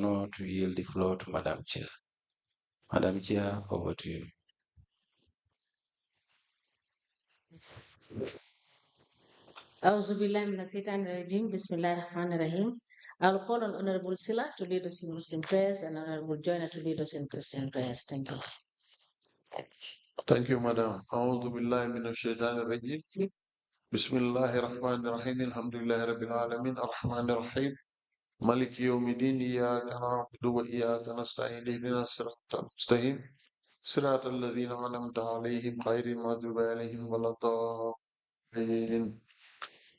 honor to yield the floor to Madam Chair. Madam Chair, over to you. Bismillahirrahmanirrahim. I'll call on Honorable Sila to lead us in Muslim prayers and Honorable Joyner to lead us in Christian prayers. Thank you. Thank you, Madam. أعوذ بالله من الشيطان الرجيم. بسم الله الرحمن الرحيم. الحمد لله رب العالمين الرحمن الرحيم مالك يوم الدين إياك نعبد وإياك نستعين اهدنا الصراط المستقيم صراط الذين أنعمت عليهم غير المغضوب عليهم ولا الضالين.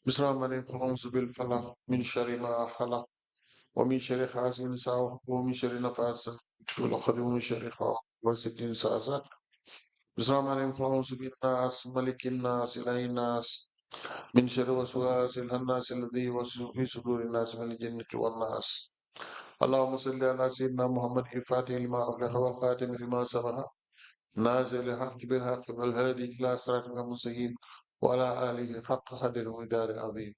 بسم الله الرحمن الرحيم. أعوذ بالفلق من شر ما خلق ومن شر حاسد إذا وقب ومن شر النفاثات في العقد ومن شر غاسق إذا حسد. بسم الله الرحمن الرحيم. أعوذ بالناس ملك الناس إله الناس من شر وسواس الناس الذي يوسوس في صدور الناس من الجنة والناس. اللهم صل على سيدنا محمد الفاتح لما أغلق والخاتم لما سبق نازل الحق بالحق والهادي إلى صراطك المستقيم وعلى آله حق قدر ودار عظيم.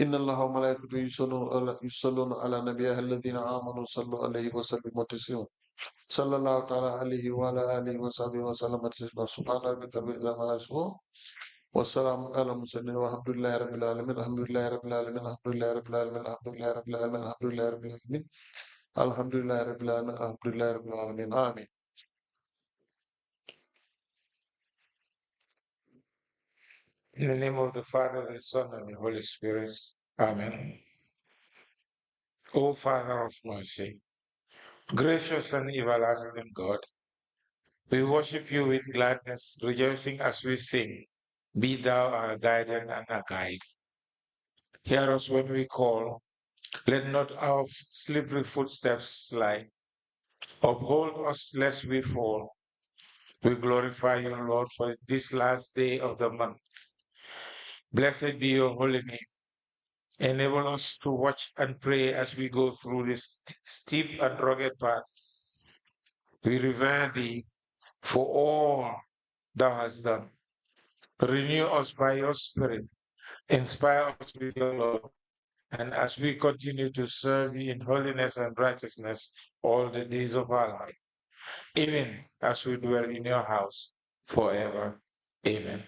إن الله وملائكته يصلون على نبيه الذين آمنوا صلوا عليه وسلموا تسليما. صلى الله تعالى عليه وعلى آله وصحبه وسلم تسليما. سبحان ربك رب العزة عما يصفون والسلام على المرسلين والحمد لله رب العالمين. الحمد لله رب العالمين. الحمد لله رب العالمين. الحمد لله رب العالمين. الحمد لله رب العالمين. الحمد لله رب العالمين. الحمد لله رب العالمين. آمين. In the name of the Father, the Son, and the Holy Spirit. Amen. O Father of mercy, gracious and everlasting God, we worship you with gladness, rejoicing as we sing. Be thou our guardian and our guide. Hear us when we call. Let not our slippery footsteps slide. Uphold us lest we fall. We glorify you, Lord, for this last day of the month. Blessed be your holy name. Enable us to watch and pray as we go through this steep and rugged paths. We revere thee for all thou hast done. Renew us by your Spirit. Inspire us with your love. And as we continue to serve you in holiness and righteousness all the days of our life, even as we dwell in your house forever. Amen.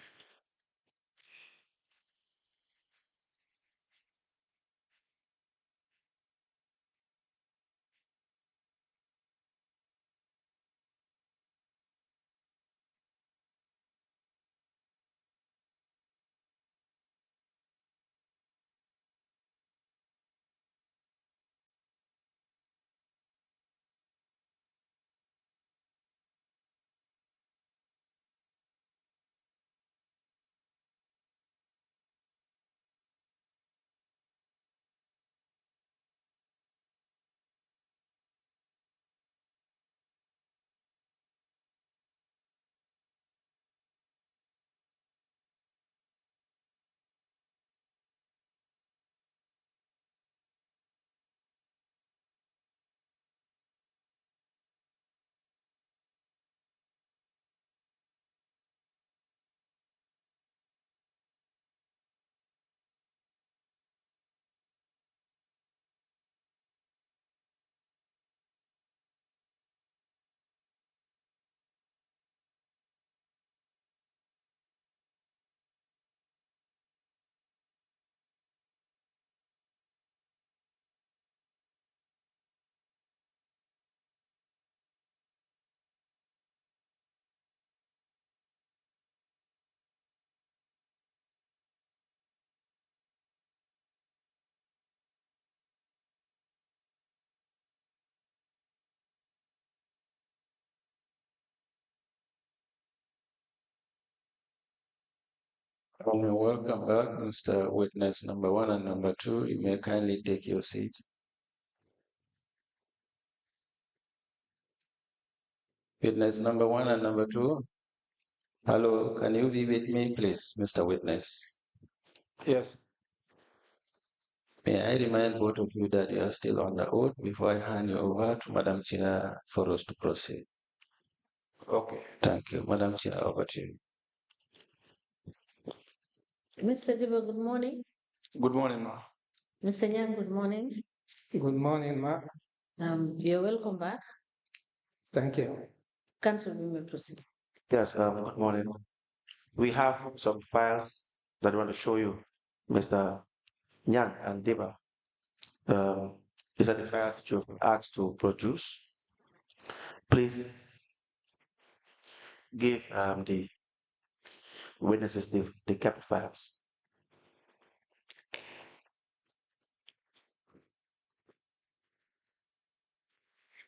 Welcome back, Mr. Witness number 1 and number 2. You may kindly take your seat. Witness number 1 and number 2. Hello, can you be with me, please, Mr. Witness? Yes. May I remind both of you that you are still on the oath before I hand you over to Madam Chair for us to proceed. Okay. Thank you. Madam Chair, over to you. Mr. Dibba, good morning. Good morning, ma. Mr. Nyang, good morning. Good morning, ma. You're welcome back. Thank you. Council, we may proceed. Yes, good morning. We have some files that we want to show you, Mr. Nyang and Dibba. These are the files that you've asked to produce. Please give the witnesses the kept files.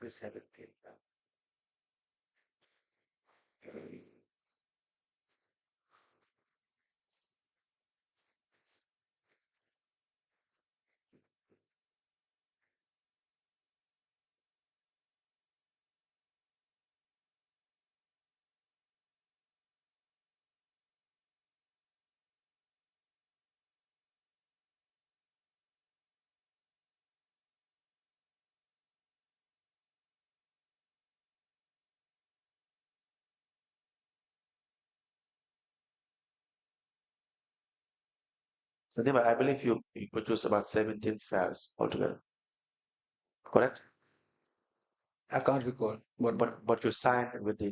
Please have it. So Dibba, I believe you produced about 17 files altogether, correct? I can't recall. But you signed with the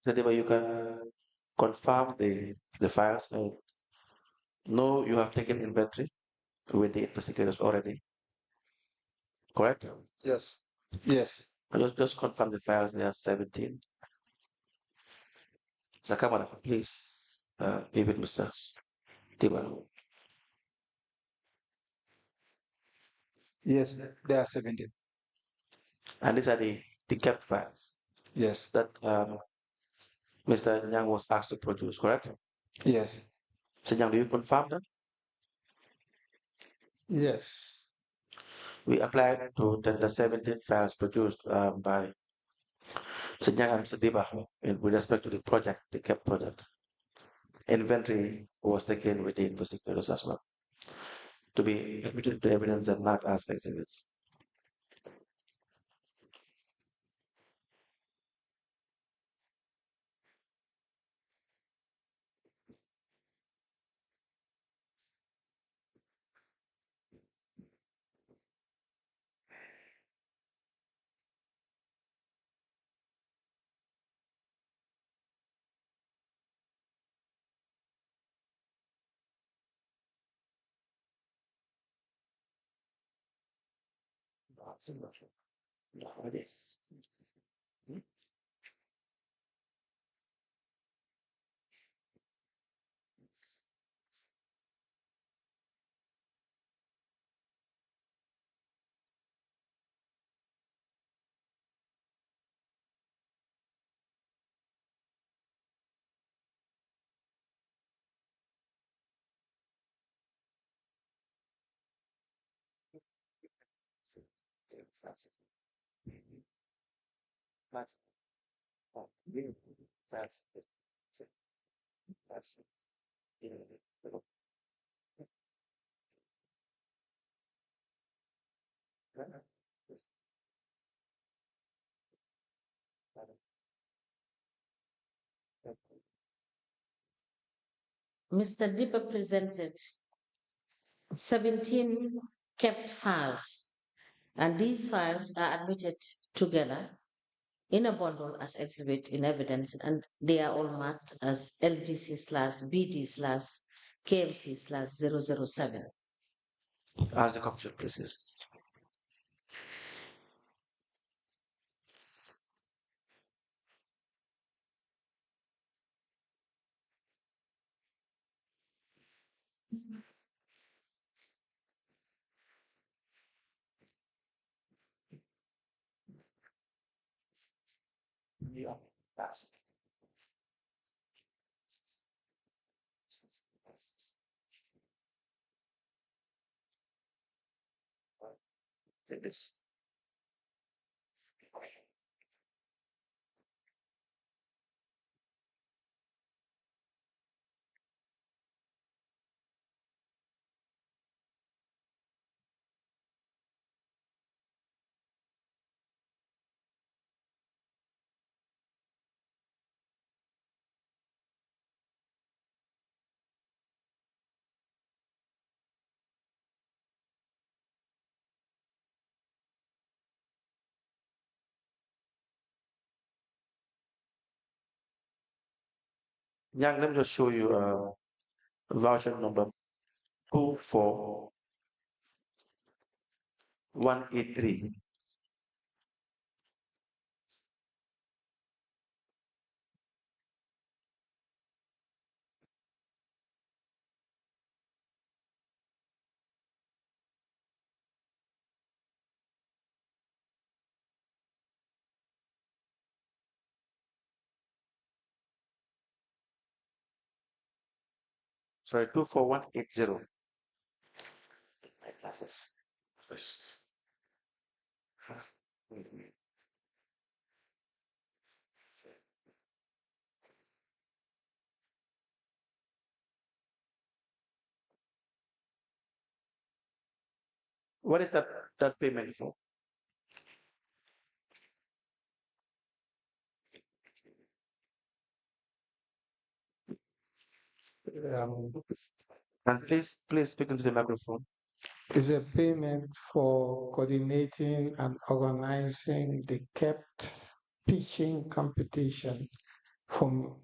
So Dibba, you can confirm the files. No, you have taken inventory with the investigators already, correct? Yes. Yes. Just confirm the files. There are 17. Sakamana, please give it Mr. Dibba. Yes, there are 17. And these are the kept files Yes. that Mr. Nyang was asked to produce, correct? Yes. Mr. Nyang, do you confirm that? Yes. We applied to the 17 files produced by Mr. Nyang and Mr. Dibba with respect to the project, the kept project. Inventory was taken with the investigators as well to be admitted to evidence and not as exhibits. Mr. Dibba presented 17 kept files, and these files are admitted together in a bundle as exhibit in evidence, and they are all marked as LGC/BD/KMC/007. As the copy places. Yeah, that's take this. Nyang, let me just show you voucher number 24183. Sorry, 24180. My glasses. First. What is that payment for? And please speak into the microphone. Is a payment for coordinating and organizing the kept pitching competition from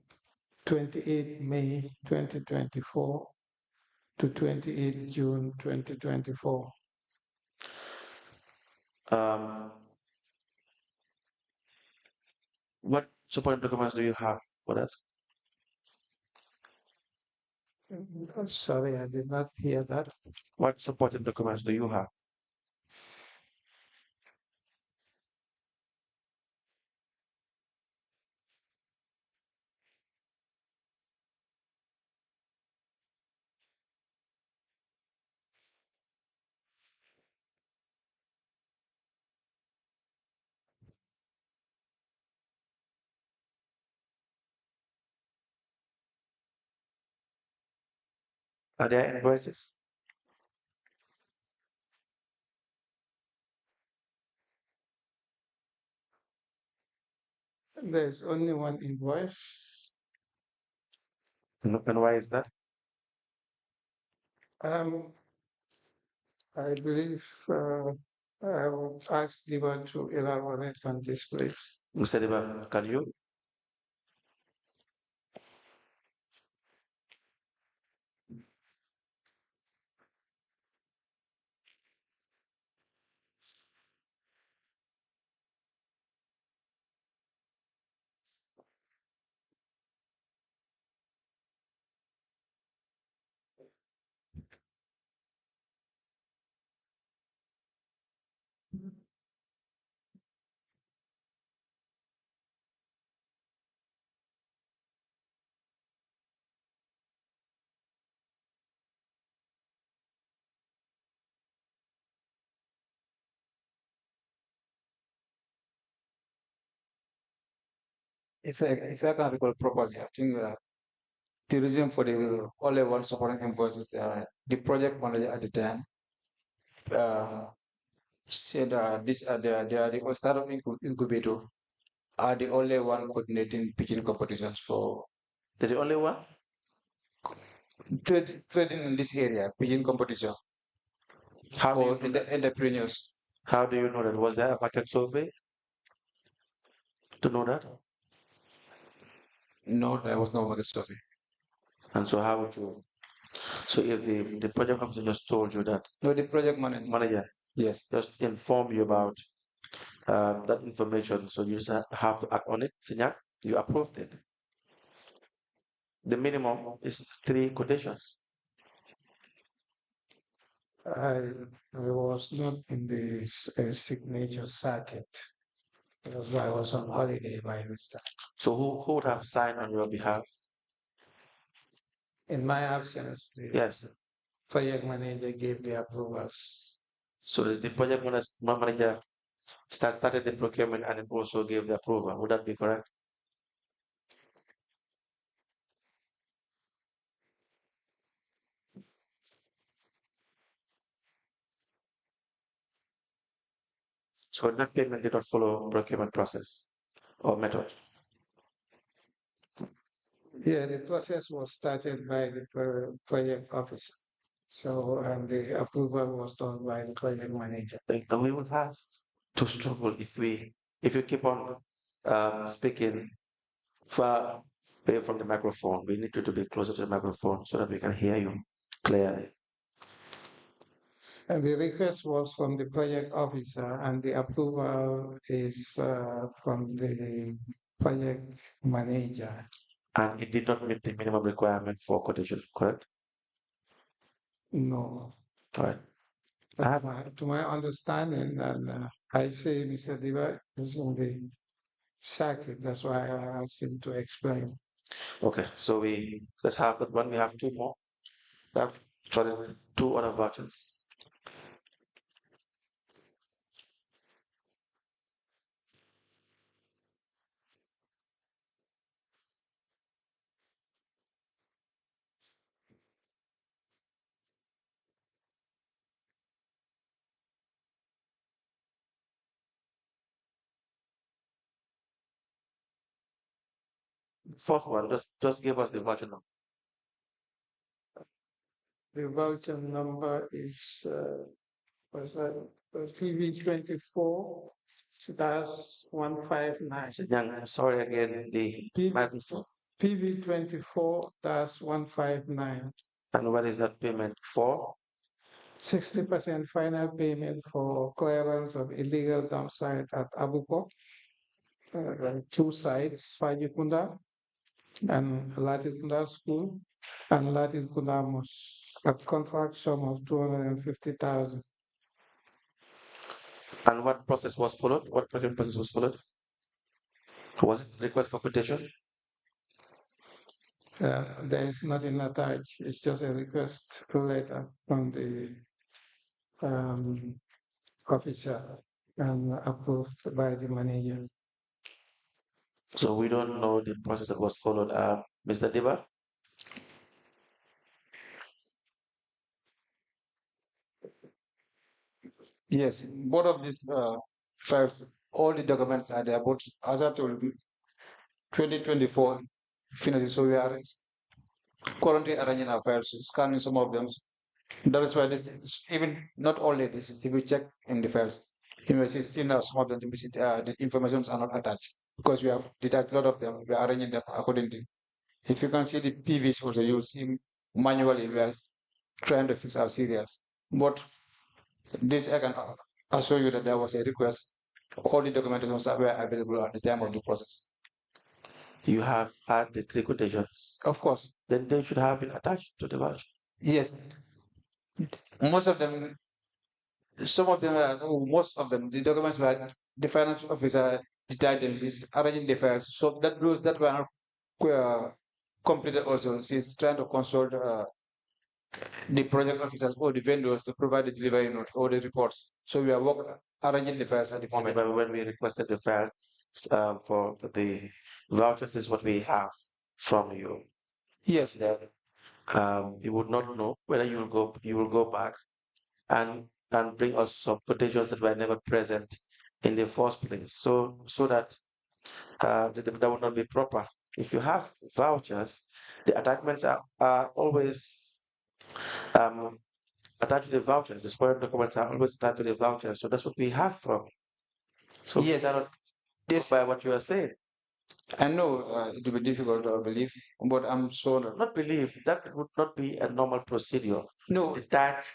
28 May 2024 to 28 June 2024. What supporting documents do you have for that? Sorry, I did not hear that. What supporting documents do you have? Are there invoices? There's only one invoice. And why is that? I believe I will ask Dibba to elaborate on this, please. Mr. Dibba, can you? if I can recall properly, I think the reason for the only one supporting invoices, the project manager at the time said this they are the startup incubator are the only one coordinating pitching competitions for They're the only one? trading in this area, pitching competition How do for you know entrepreneurs. How do you know that? Was there a market survey to know that? No, there was no market survey. And so how would you? So if the project officer just told you that, No, the project manager. Yes. just inform you about that information, so you just have to act on it, Sinyak, you approved it. The minimum is 3 quotations. I was not in the signature circuit because I was on holiday by this time. So who would have signed on your behalf? In my absence, the Yes. project manager gave the approvals. So the project manager started the procurement and it also gave the approval. Would that be correct? So that payment did not follow procurement process or method. Yeah, the process was started by the project officer. So, and the approval was done by the project manager. And we would have to struggle if you keep on speaking far away from the microphone. We need you to be closer to the microphone so that we can hear you clearly. And the request was from the project officer, and the approval is from the project manager. And it did not meet the minimum requirement for quotation, correct? No. All right. To my understanding, and I say Mr. Dibba is in the circuit. That's why I asked him to explain. Okay, so let's have that one. We have 2 more. We have 2 other vouchers. First one, just give us the voucher number. The voucher number is PV24 159. Young, sorry again, the microphone. PV24 159. And what is that payment for? 60% final payment for clearance of illegal dump site at Abuko, 2 sites, Fajikunda and Latikunda School, and Latikunda Mosque, at contract sum of 250,000. And what process was followed? What procurement process was followed? Was it request for quotation? There is nothing attached. It's just a request letter from the officer and approved by the manager. So we don't know the process that was followed. Mr. Dibba? Yes, both of these files, all the documents are there, but as I told you, 2024 finished, so we are currently arranging our files, scanning some of them. That is why this, even not only this, if you check in the files, you may see still now some of them, the informations are not attached because we have detected a lot of them, we are arranging them accordingly. If you can see the PVs also, you'll see manually we are trying to fix our serials. But this I can assure you that there was a request. All the documentations were available at the time of the process. You have had the 3 quotations. Of course. Then they should have been attached to the voucher. Yes. Most of them, most of them, the documents were the finance officer, the items is arranging the files. So that those that were not completed also, she's trying to consult the project officers or the vendors to provide the delivery note or the reports. So we are arranging the files at the moment. When we requested the file for the vouchers is what we have from you. Yes. Then you would not know whether you will go back and bring us some quotations that were never present in the first place. So that that would not be proper. If you have vouchers, the attachments are always attached to the vouchers. The spoiled documents are always attached to the vouchers. So that's what we have from. So Yes. we cannot go by what you are saying. I know it will be difficult to believe, but I'm sure. Not believe that would not be a normal procedure. No, Detach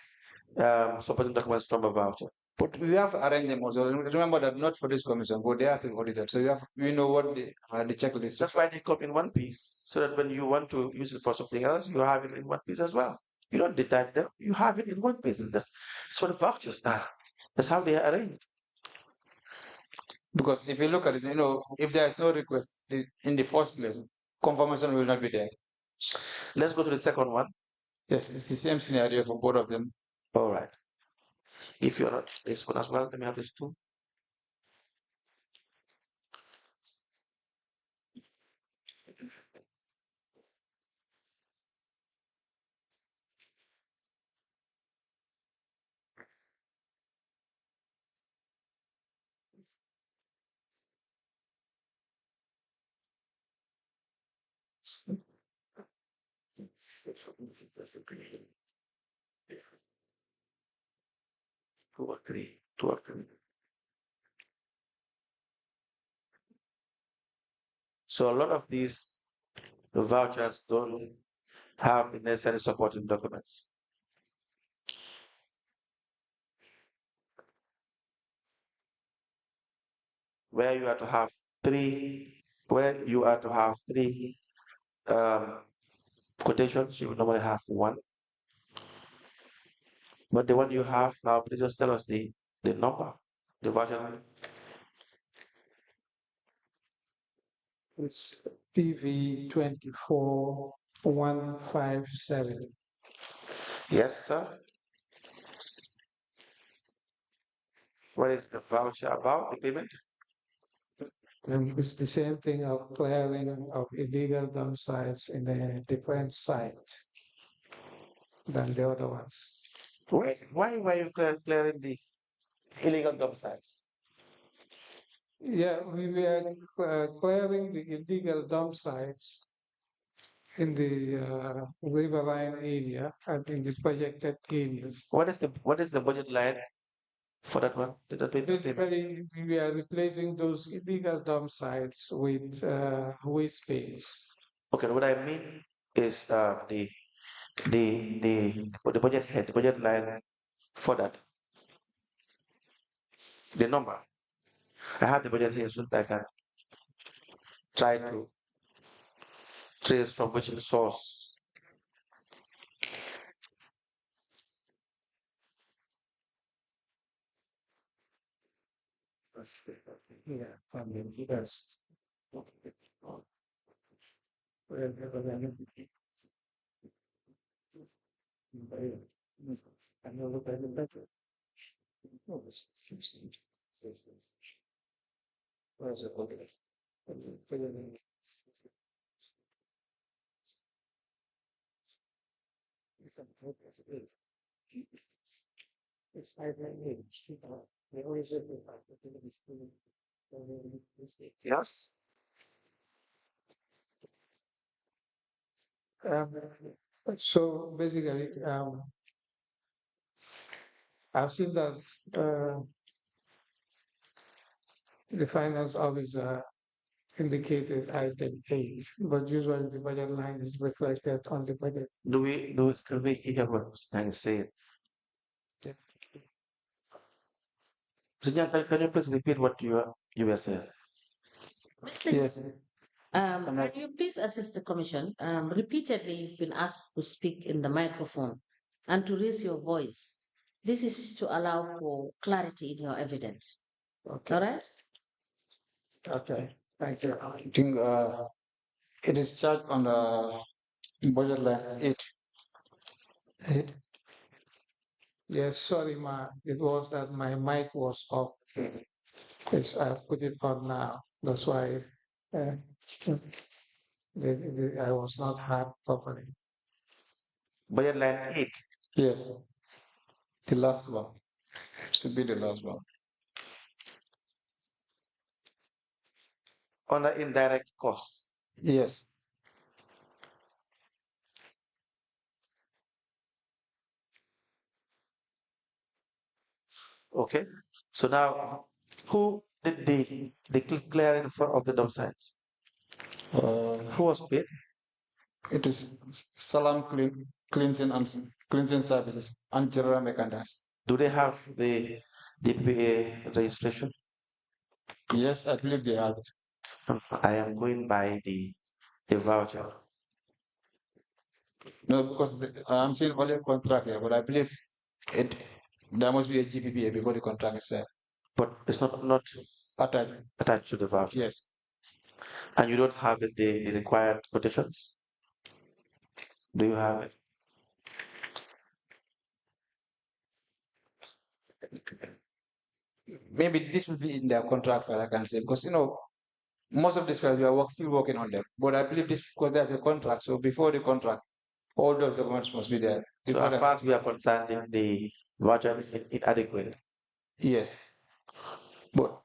supporting documents from a voucher. but we have to arrange them also. Remember that not for this commission, but they have to be audited. So we know what the checklist. That's why they come in one piece, so that when you want to use it for something else, you have it in one piece as well. You don't detach them; you have it in one piece. That's what the vouchers are. That's how they are arranged. Because if you look at it, if there is no request in the first place, confirmation will not be there. Let's go to the second one. Yes, it's the same scenario for both of them. All right. If you're not this one as well, let me have this too. Two or three. So a lot of these vouchers don't have the necessary supporting documents. Where you are to have three quotations, you would normally have one. But the one you have now, please just tell us the number, the version. It's PV 24157. Yes, sir. What is the voucher about, the payment? And it's the same thing of clearing of illegal dump sites in a different site than the other ones. Why were you clearing the illegal dump sites? Yeah, we were clearing the illegal dump sites in the riverine area and in the projected areas. What is the budget line for that one? Basically, we are replacing those illegal dump sites with waste bins. Okay, what I mean is the budget head, the budget line for that. The number. I have the budget here so that I can try to trace from which source. Yeah, I mean, yes. Yes. Um, so basically, I've seen that the finance officer indicated item 8, but usually the budget line is reflected on the budget. Can we hear what I'm saying? Can you please repeat what you were saying? Mr. Yes. Can you please assist the commission? Repeatedly, you've been asked to speak in the microphone and to raise your voice. This is to allow for clarity in your evidence. Okay. All right? Okay. Thank you. I think it is charged on the budget line 8. Is it? Yes, sorry, ma. It was that my mic was off. It's I put it on now. That's why. I was not heard properly. Budget line 8. Yes. The last one. Should be the last one. On the indirect cost. Yes. Okay. So now, who did the clearing of the dump sites? Who was paid? It is Salam Cleansing Services and General Mechanics. Do they have the DPA registration? Yes, I believe they have it. I am going by the voucher. No, because I'm seeing only a contract here, but I believe there must be a GPPA before the contract is set. But it's not attached to the voucher. Yes. And you don't have the required quotations? Do you have it? Maybe this will be in their contract file, I can say, because most of these files we are still working on them. But I believe this because there's a contract. So before the contract, all those documents must be there. So as far as we are concerned, the voucher is inadequate. Yes. But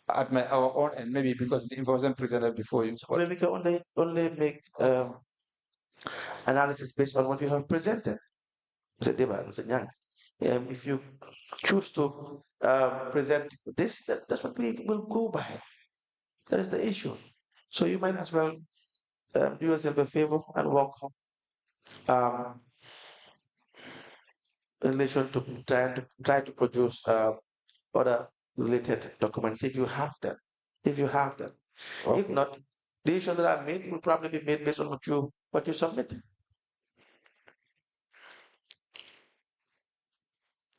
at our own end, maybe because the information presented before you. So we can only make analysis based on what you have presented. Mr. Dibba, Mr. Nyang. If you choose to present this, that's what we will go by. That is the issue. So you might as well do yourself a favor and work in relation to try to produce other related documents if you have them. If you have them. Okay. If not, the issues that are made will probably be made based on what you submit.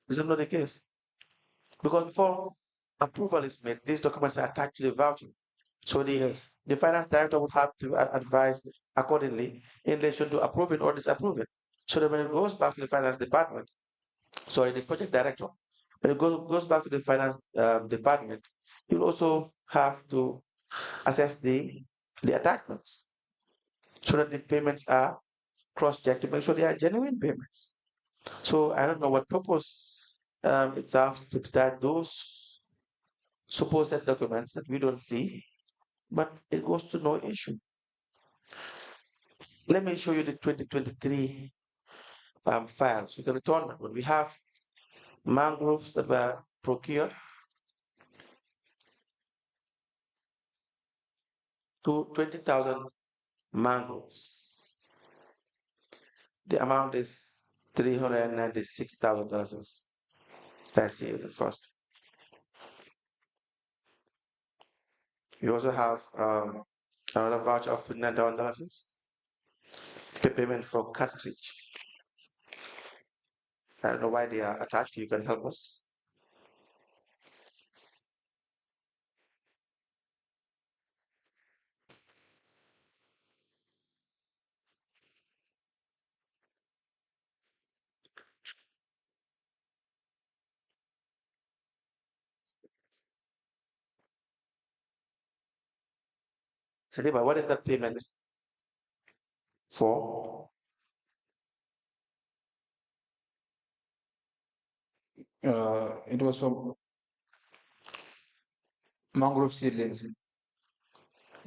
Is that not the case? Because before approval is made, these documents are attached to the voucher. So the finance director would have to advise accordingly in relation to approving or disapproving. So that when it goes back to the finance department, sorry, the project director, when it goes back to the finance department, you'll also have to assess the attachments so that the payments are cross-checked to make sure they are genuine payments. So I don't know what purpose it serves to start those supposed documents that we don't see, but it goes to no issue. Let me show you the 2023 files. You can return that one. We have mangroves that were procured to 20,000 mangroves. The amount is $396,000. Let's see the first. You also have another voucher of $29,000. Payment for cartridge. I don't know why they are attached. You can help us. So, Dibba, what is that payment for? It was from mangrove seedlings.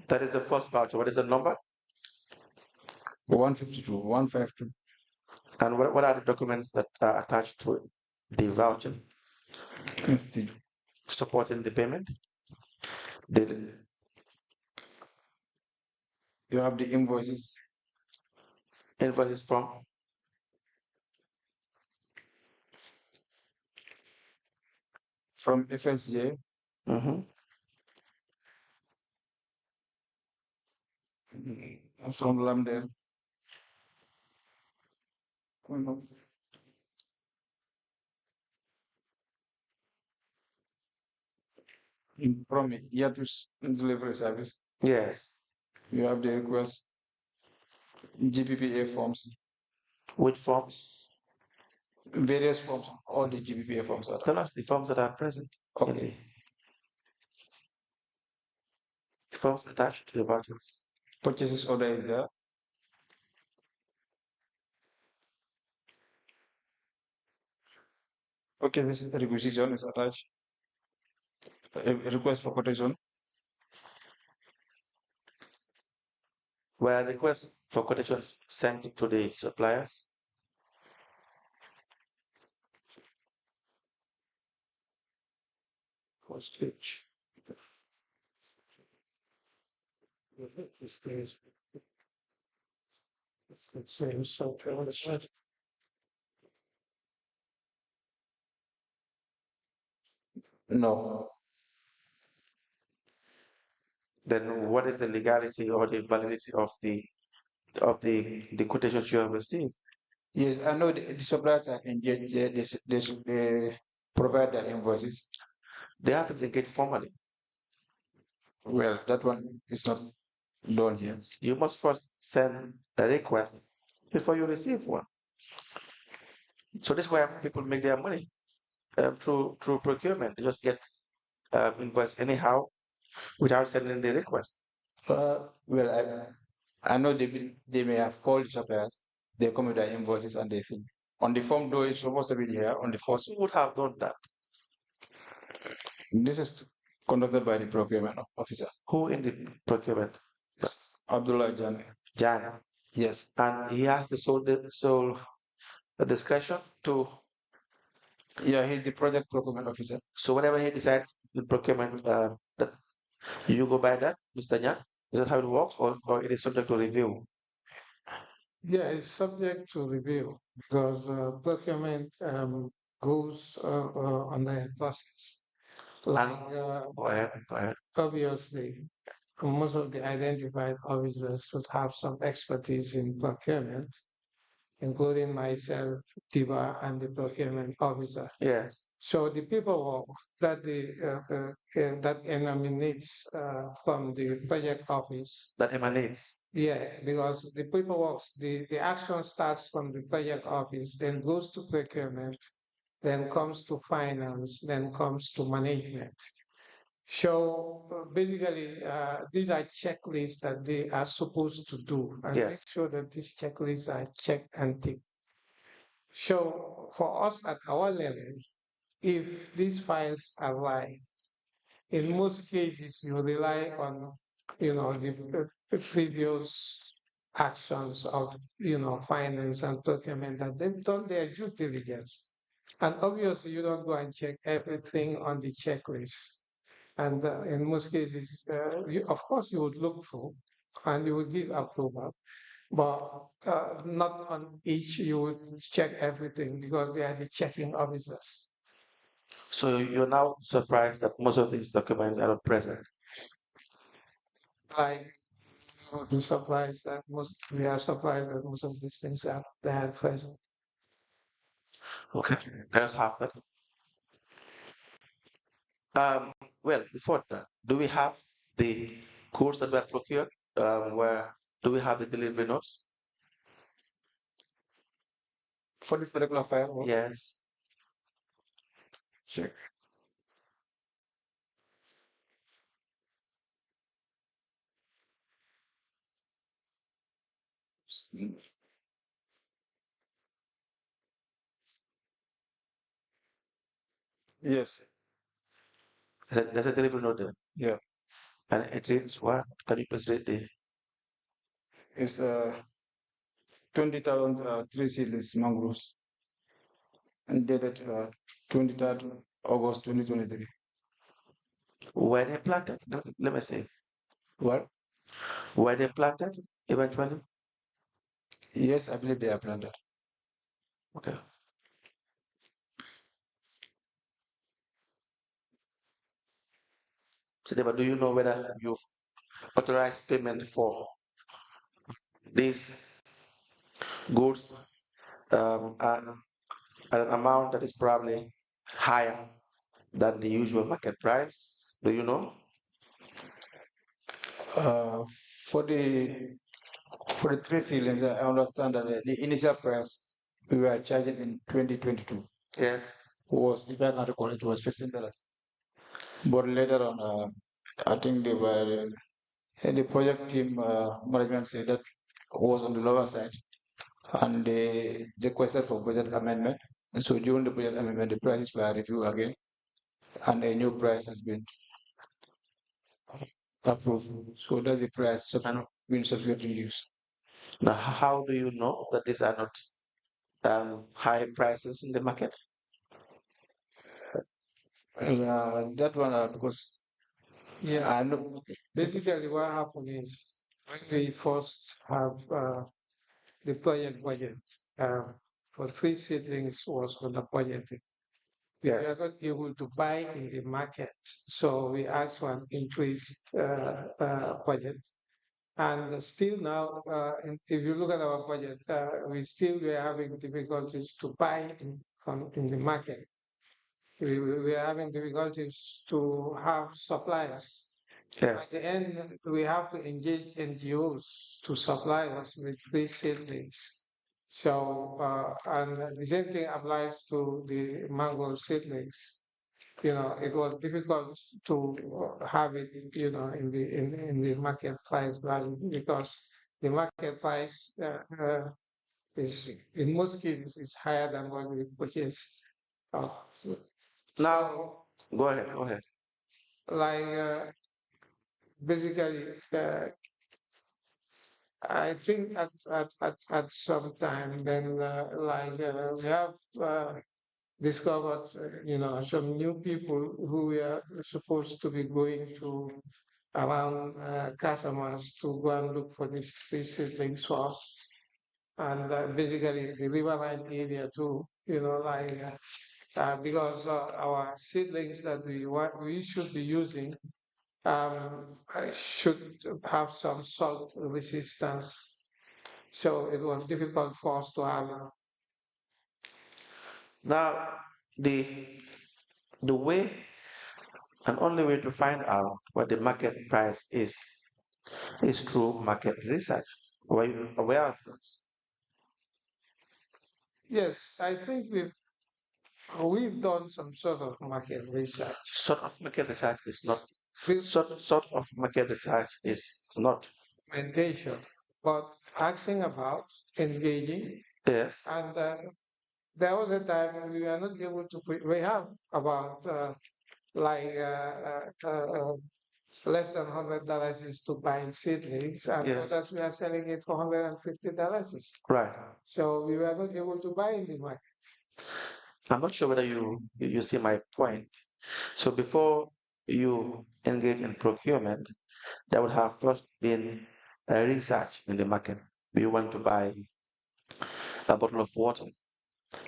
That is the first voucher. What is the number? 152, 152. And what are the documents that are attached to the voucher? Supporting the payment? You have the invoices. Invoices from? From FSJ. From Lambda. From Yatus Delivery Service. Yes. You have the request GPPA forms. Which forms? Various forms. All the GPPA forms are. Tell us the forms that are present. Okay. The forms attached to the vouchers. Purchases order is there. Okay, this requisition is attached. A request for quotation. Were requests for quotations sent to the suppliers? First page. It's the same software. No. Then what is the legality or the validity of the quotations you have received? Yes, I know the suppliers are engaged. They provide their invoices. They have to engage formally. Well, that one is not done here. You must first send a request before you receive one. So this is where people make their money through procurement. They just get invoice anyhow without sending the request. Well, I know they may have called the suppliers. They come with their invoices and they fill. On the form, though, it's supposed to be here on the first. Who would have done that? This is conducted by the procurement officer. Who in the procurement? Yes. Abdullah Jan. Jan. Yes. And he has the sole discretion to. Yeah, he's the project procurement officer. So whenever he decides the procurement, that you go by that, Mr. Nyang? Is that how it works, or it is subject to review? Yeah, it's subject to review because procurement goes under a process. Like, Go ahead. obviously, most of the identified officers should have some expertise in procurement, including myself, Dibba, and the procurement officer. Yes. So the paperwork that that emanates from the project office. That emanates. Yeah, because the paperwork, the action starts from the project office, then goes to procurement, then comes to finance, then comes to management. So basically, these are checklists that they are supposed to do, and Yes. make sure that these checklists are checked and ticked. So for us at our level, if these files arrive, in most cases you rely on, the previous actions of, finance and procurement that they've done their due diligence. And obviously you don't go and check everything on the checklist. And in most cases, of course you would look through and you would give approval, but not on each you would check everything because they are the checking officers. So you're now surprised that most of these documents are not present. Like, we are surprised that most of these things are there present. Okay, let us have that. Well, before that, do we have the goods that were procured? Where do we have the delivery notes? For this particular file? Yes. Check. Yes. There's a delivery note there. Yeah. And it reads what? Can you please read the? It's 20,000 tree seedless mangroves and dated 23rd August 2023. Were they planted? Let me see. What? Were they planted eventually? Yes, I believe they are planted. Okay. So, Dibba, do you know whether you've authorized payment for these goods at an amount that is probably higher than the usual market price? Do you know? For the three seedlings, I understand that the initial price we were charging in 2022 Yes. was, if I can recall, it was $15. But later on, I think they were And the project team management said that was on the lower side, and they requested for budget amendment. And so during the budget amendment, the prices were reviewed again, and a new price has been approved. So that's the price being subsequently used. Now, how do you know that these are not high prices in the market? That one, because Yeah, know basically what happened is when we first have the budget for three siblings was on the budget. We are Yes. not able to buy in the market, so we asked for an increased budget. And still now, if you look at our budget, we still were having difficulties to buy in the market. We are having difficulties to have suppliers. At Yes. the end, we have to engage NGOs to supply us with these seedlings. So, and the same thing applies to the mango seedlings. It was difficult to have it, in the market price value because the market price is in most cases is higher than what we purchase. So, Now, go ahead. Go ahead. like basically, I think at some time then we have discovered, some new people who were supposed to be going to around customers to go and look for these seedlings for us. And basically the riverine area too, because our seedlings that we should be using should have some salt resistance. So it was difficult for us to have. Now, the the way and only way to find out what the market price is through market research. Were you aware of this? Yes, I think we've done some sort of market research. Sort of market research is not. With Sort of market research is not. mentation, but asking about engaging, Yes. and there was a time when we were not able to we have about like less than $100 is to buy seedlings, and Yes. others we are selling it for $150. Right. So we were not able to buy in the market. I'm not sure whether you see my point. So before you engage in procurement, there would have first been a research in the market. You want to buy a bottle of water,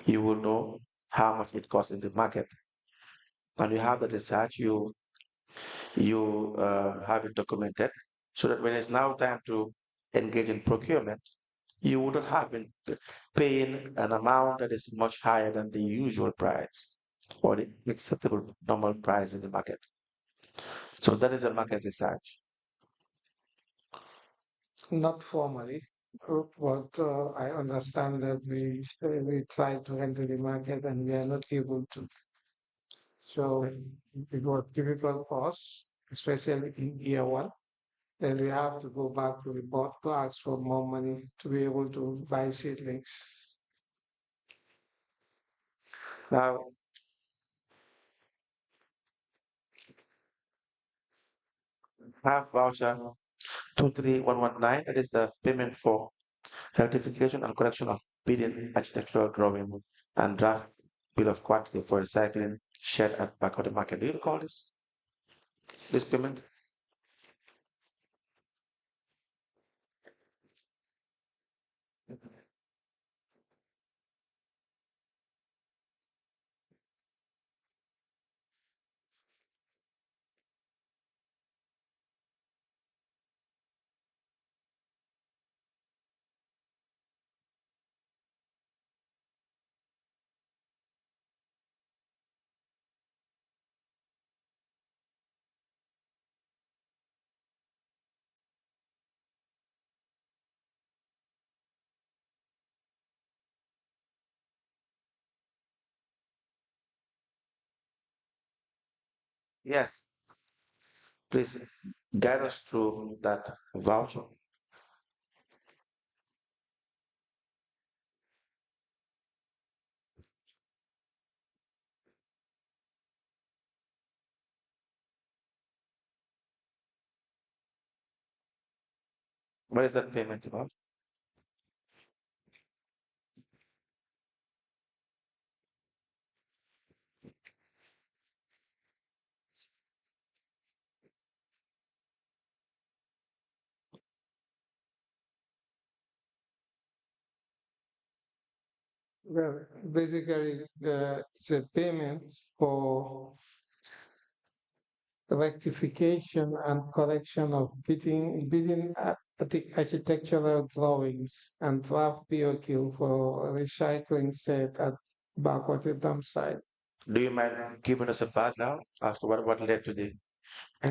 you will know how much it costs in the market. And you have the research, you have it documented, so that when it's now time to engage in procurement, you wouldn't have been paying an amount that is much higher than the usual price or the acceptable normal price in the market. So that is a market research. Not formally, but I understand that we try to enter the market and we are not able to. So it was difficult for us, especially in year one. Then we have to go back to the board to ask for more money to be able to buy seedlings. Now, have voucher 23119, that is the payment for certification and correction of bidding architectural drawing and draft bill of quantity for recycling shed at back of the market. Do you recall this payment? Yes. Please guide us through that voucher. What is that payment about? Well, basically, it's a payment for rectification and correction of bidding architectural drawings and draft BOQ for recycling set at Bakary dump site. Do you mind giving us a background as to what led to the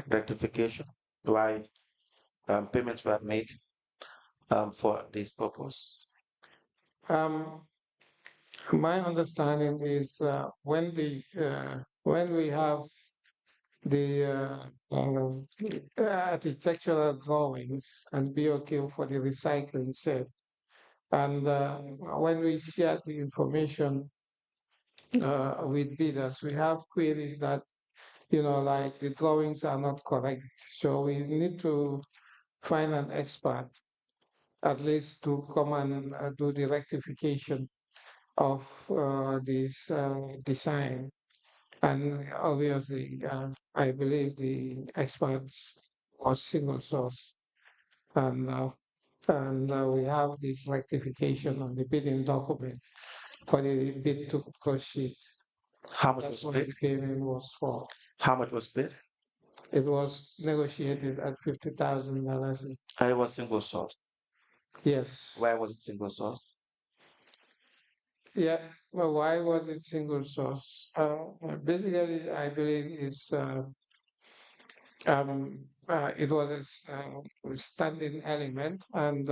rectification? Why payments were made for this purpose? My understanding is when we have the architectural drawings and BOQ for the recycling set, and when we share the information with bidders, we have queries that like the drawings are not correct. So we need to find an expert at least to come and do the rectification of this design. And obviously, I believe the experts was single source. And we have this rectification on the bidding document for the bid to proceed. How much That's was what paid? the payment was for. How much was paid? It was negotiated at $50,000. And it was single source. Yes. Why was it single source? Yeah. Well, why was it single source? Basically, I believe it was a standing element, and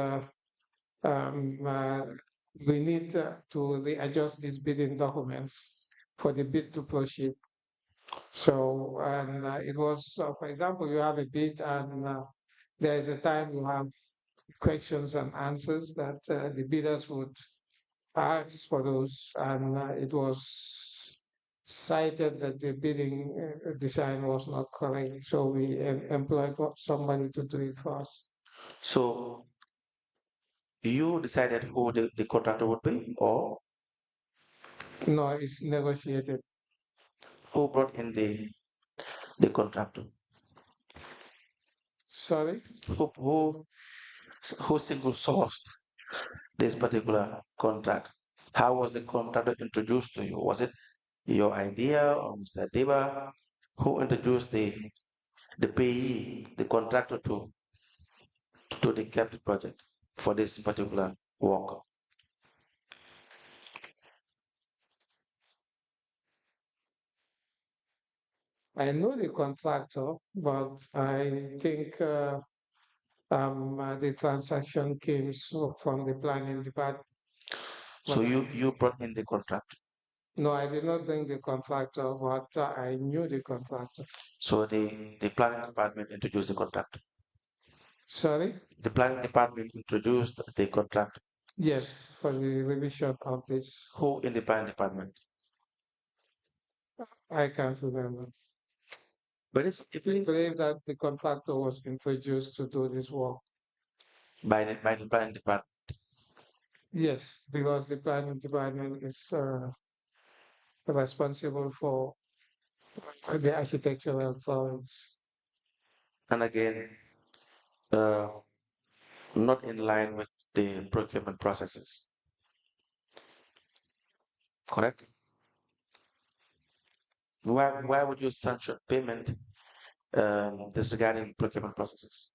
we need to readjust these bidding documents for the bid to proceed. So, and it was, for example, you have a bid, and there is a time you have questions and answers that the bidders would ask for those, and it was cited that the bidding design was not correct. So we employed somebody to do it for us. So you decided who the contractor would be, or No, it's negotiated. who brought in the contractor? Sorry? Who single sourced this particular contract? How was the contractor introduced to you? Was it your idea or Mr. Dibba? Who introduced the payee, the contractor to the capital project for this particular work? I know the contractor, but I think the transaction came from the planning department. So you brought in the contractor. No, I did not bring the contractor, but I knew the contractor. So the planning department introduced the contractor. Sorry? The planning department introduced the contractor. Yes, for the revision of this. Who in the planning department? I can't remember. But it's I believe that the contractor was introduced to do this work. by the planning department. Yes, because the planning department is responsible for the architectural drawings. And again, uh, not in line with the procurement processes. Correct? Why would you sanction payment disregarding procurement processes?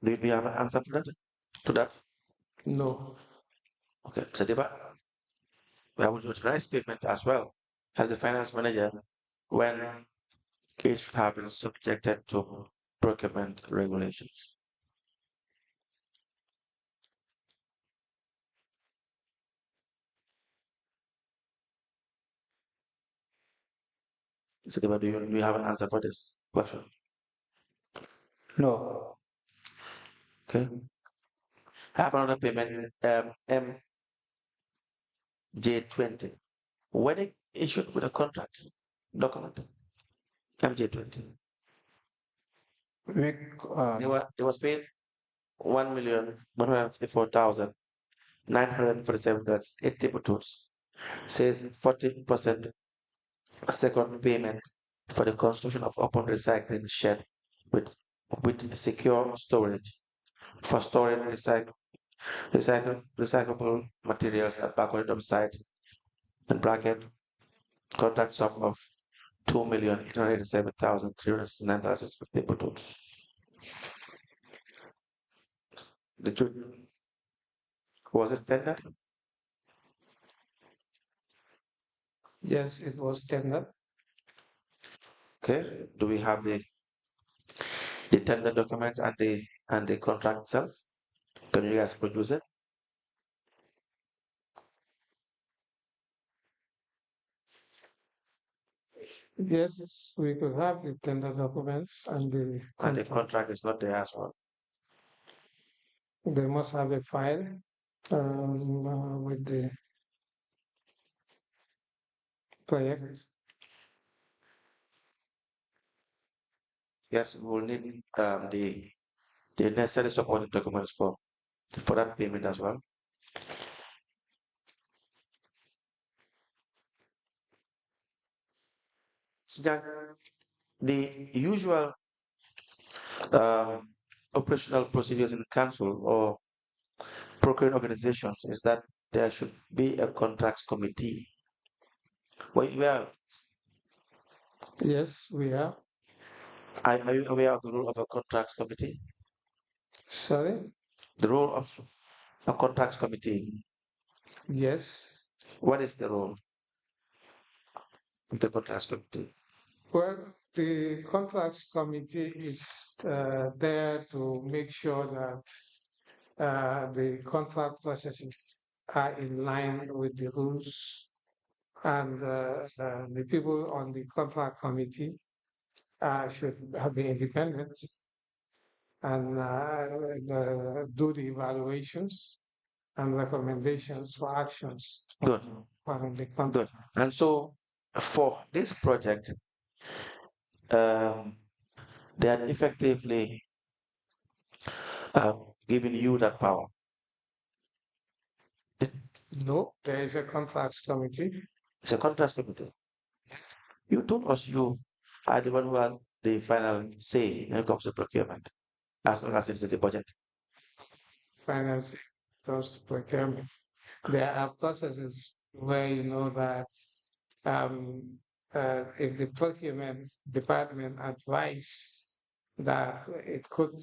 Do you have an answer for that? To that? No. Okay, Mr. Dibba, why would you authorize payment as well as the finance manager when it should have been subjected to procurement regulations? Mr. Dibba, do you have an answer for this question? No. Okay. I have another payment, MJ20. When it issued with a contract document, MJ20. We, They was paid 1,154,947. That's 8 table tools. Says 40% second payment for the construction of open recycling shed with secure storage for storing recyclable materials at Bakary Dibba site. In bracket, contract sum of 2,887,309.50 tools. Was it tender? Yes, it was tender. Okay. Do we have the tender documents and the contract itself? Can you guys produce it? Yes, we could have the tender documents and the And the contract is not there as well. They must have a file with the project. Yes, we will need the necessary supporting documents for that payment as well. So the usual operational procedures in the council or procuring organizations is that there should be a contracts committee. Yes, we are. Are you aware of the role of a contracts committee? Sorry? The role of a contracts committee. Yes. What is the role of the contracts committee? Well, the contracts committee is there to make sure that the contract processes are in line with the rules, and the people on the contract committee should be independent and do the evaluations and recommendations for actions. Good. On the Good. And so for this project, they are effectively giving you that power. No, there is a contracts committee. It's a contracts committee. You told us you are the one who has the final say when it comes to procurement, as long as it's in the budget. Financing comes to procurement. There are processes where you know that if the procurement department advise that it could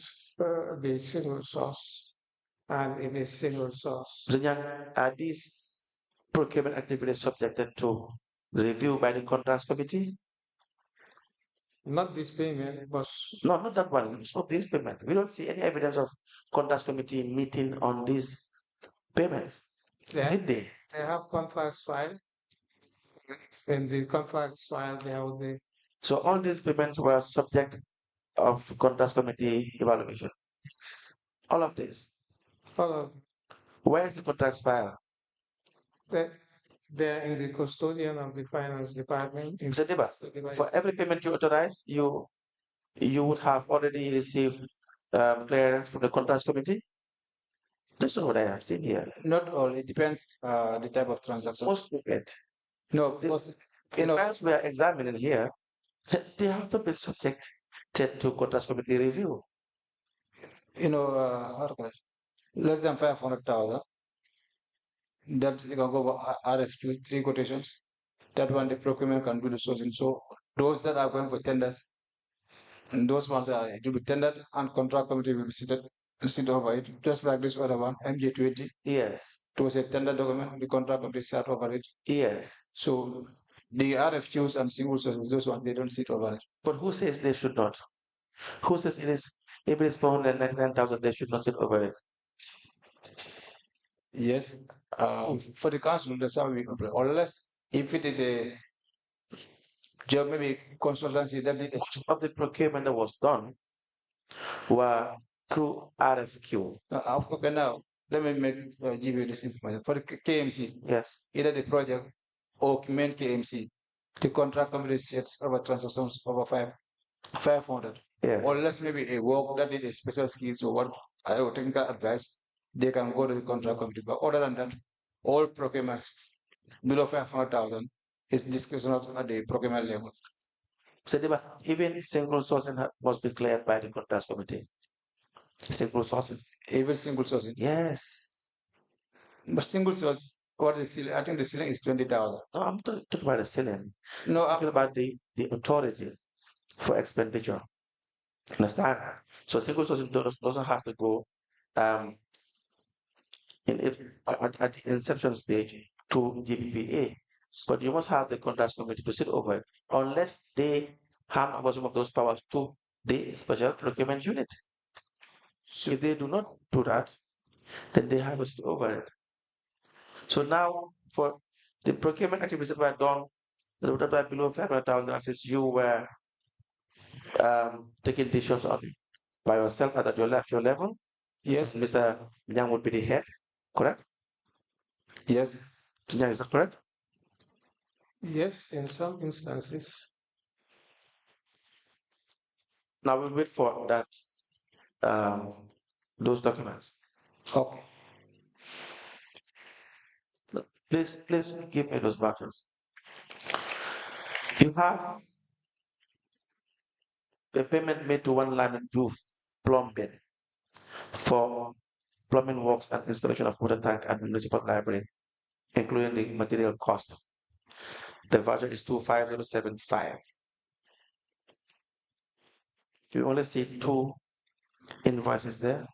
be single source, and it is single source. Mr. Nyang, are these procurement activities subjected to review by the contracts committee? Not this payment, but no, not that one. It's not this payment. We don't see any evidence of contracts committee meeting on this payment. Did they? They have contracts filed. In the contracts filed, there will be. So all these payments were subject of contracts committee evaluation. All of this. All of. Where is the contracts file? They're in the custodian of the finance department. Mr. Dibba, for every payment you authorize, you would have already received clearance from the contracts committee. That's not what I have seen here. Not all. It depends the type of transaction. Most payment. No, because the files we are examining here, they have to be subjected to contracts committee review. Less than 500,000. That you can go RFQ 3 quotations. That one the procurement can do the sourcing. So those that are going for tenders, and those ones are to be tendered, and contract committee will be sit over it, just like this other one, MJ20. Yes. It was a tender document, the contract committee sat over it. Yes. So the RFQs and single sources, those ones, they don't sit over it. But who says they should not? Who says if it is 499,000, they should not sit over it? Yes. For the council, that's how we operate. Unless if it is job, maybe consultancy that did Most of the procurement that was done were through RFQ. Okay, now let me give you this information for the KMC. Yes. Either the project or main KMC, the contract company sets over transactions over 500. Yes. Or less maybe a work that need a special skills or what technical advice, they can go to the contract company. But other than that, all procurements below 500,000 is discretionary at the procurement level. So even single sourcing must be cleared by the contracts committee. Single sourcing. Even single sourcing. Yes. But single source, what is the ceiling? I think the ceiling is 20,000. No, I'm talking about the ceiling. No, I'm talking about the authority for expenditure. Understand? So single sourcing doesn't have to go at the inception stage to GPPA, but you must have the contracts committee to sit over it, unless they hand over some of those powers to the special procurement unit. So if they do not do that, then they have to sit over it. So now, for the procurement activities that were done, that were below 500,000, as you were taking decisions on by yourself at your level. yes, Mr. Nyang would be the head, correct? yes. Mr. Nyang, is that correct? Yes, in some instances. Now we'll wait for that, those documents. Okay. Please give me those vouchers. You have a payment made to one line and roof plumbing for plumbing works and installation of water tank and municipal library, including the material cost. The voucher is 25075. You only see 2 invoices there.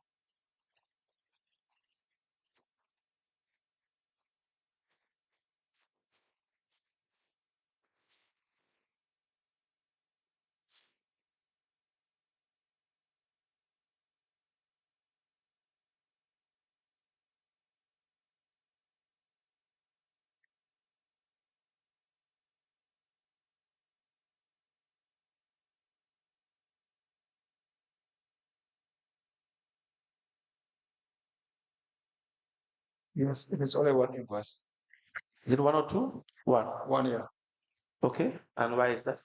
Yes, it is only one invoice. Is it 1 or 2? 1. 1 year. Okay. And why is that?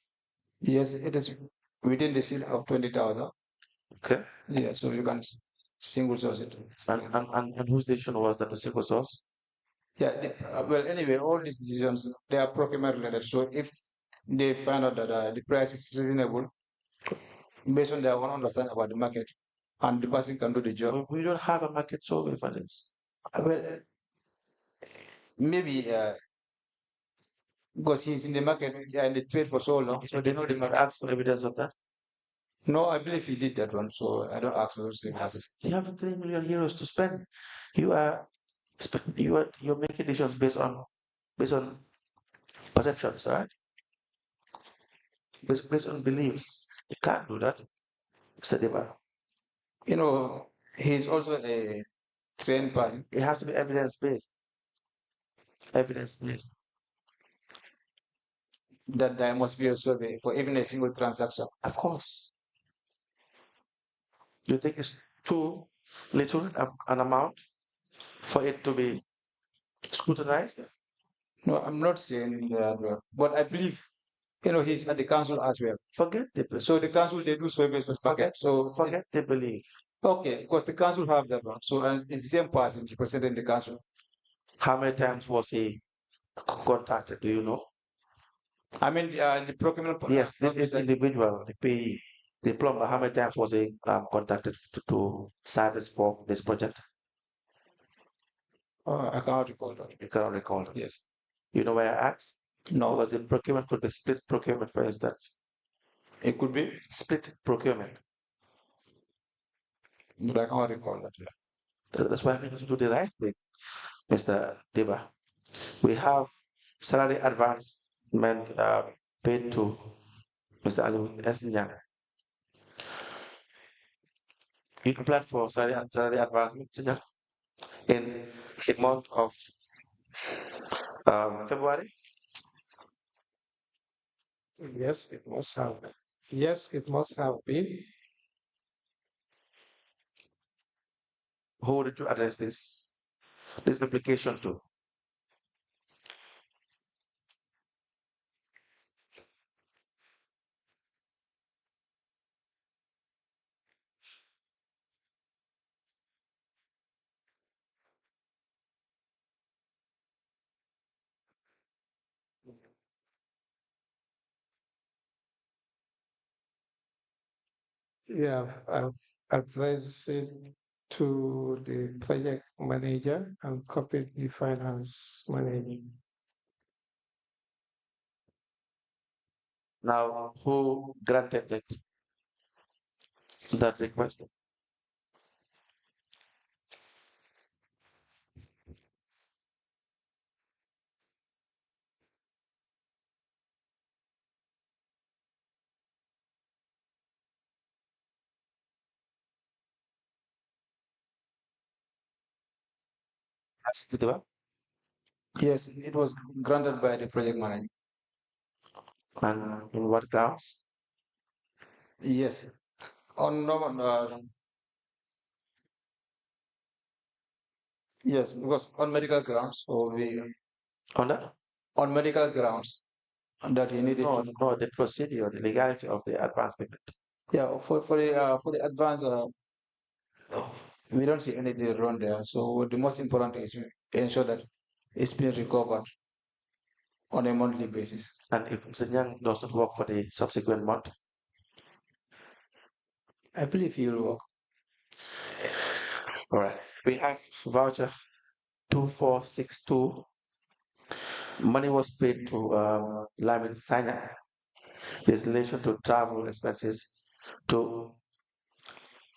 Yes, it is within the ceiling of 20,000. Okay. Yeah, so you can single source it. And whose decision was that, the single source? Yeah, well, anyway, all these decisions, they are procurement related. So if they find out that the price is reasonable, based on their own understanding about the market, and the person can do the job. We don't have a market survey for this. Well, maybe because he's in the market and the trade for so long, so they know the You market. ask for evidence of that. No, I believe he did that one, so I don't ask for those things. You have 3 million euros to spend. You're making decisions based on perceptions, right? Based on beliefs. You can't do that, Mr. Dibba. You know, he's also a trained person. It has to be evidence-based. Evidence-based. That there must be a survey for even a single transaction. Of course. You think it's too little an amount for it to be scrutinized? No, I'm not saying that, but I believe, you know, he's at the council as well. Forget the belief. So the council, they do surveys with bucket. So Forget the belief. okay, because the council have that one. So and it's the same person representing the council. How many times was he contacted? Do you know? I mean, the procurement. Yes, this individual, the payee, the plumber, how many times was he contacted to service for this project? I cannot recall that. You cannot recall it. Yes. You know why I asked? No. Because the procurement could be split procurement, for instance. It could be split procurement. But I cannot recall that. Yeah. That's why I need to do the right thing, Mr. Dibba. We have salary advancement paid to Mr. Alieu Nyang. You applied for salary advancement in the month of February. Yes, it must have. Yes, it must have been. Who did you address this application to? Yeah, I've addressed it to the project manager and copied the finance manager. Now, who granted that request? Asked Dibba? Yes, it was granted by the project manager. And on what grounds? Yes, on normal, yes, because on medical grounds, so we On that? on medical grounds that he needed No, to. no, the procedure, the legality of the advance payment. Yeah, for the advance, we don't see anything wrong there. So the most important thing is to ensure that it's being recovered on a monthly basis. And if Mr. Nyang does not work for the subsequent month, I believe he will work. all right. We have voucher 2462. Money was paid to Lamin Sanya. This relation to travel expenses to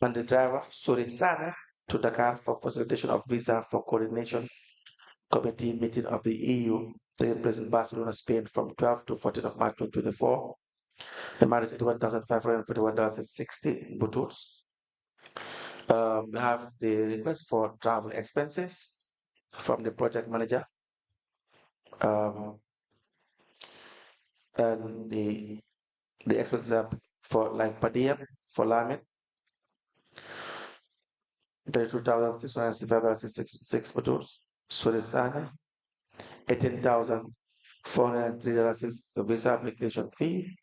and the driver Suri Sana to Dakar for facilitation of visa for coordination committee meeting of the EU taking place in Barcelona, Spain from 12 to 14 of March 2024. The amount is $81,541.60 bututs. We have the request for travel expenses from the project manager. And the expenses are for like per diem for Lamin, 32,665.66 bututs. Surisana, $18,403 is the visa application fee.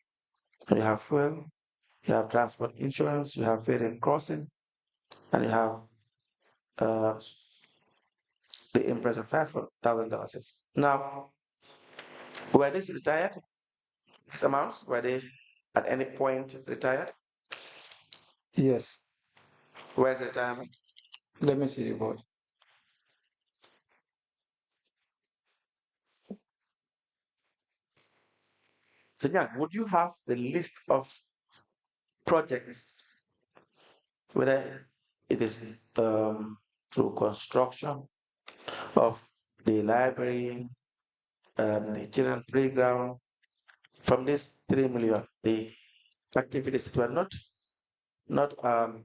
And you have fuel, you have transport insurance, you have ferry crossing, and you have the impress of $5,000. Now, were they retired? These amounts, were they at any point retired? Yes, Where's the retirement? let me see the board. So, yeah, would you have the list of projects, whether it is through construction of the library, the children playground, from this 3 million, the activities that were not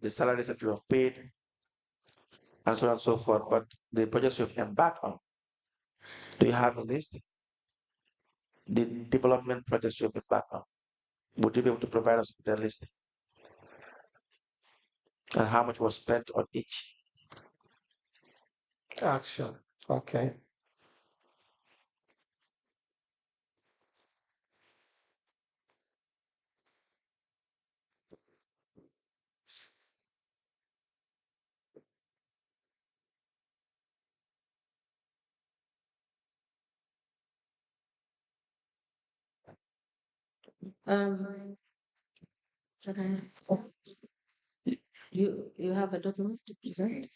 the salaries that you have paid and so on and so forth, but the projects you have embarked on. Do you have a list? The development projects you have embarked on. Would you be able to provide us with a list? And how much was spent on each? Action. Okay. Can I- you have a document to present?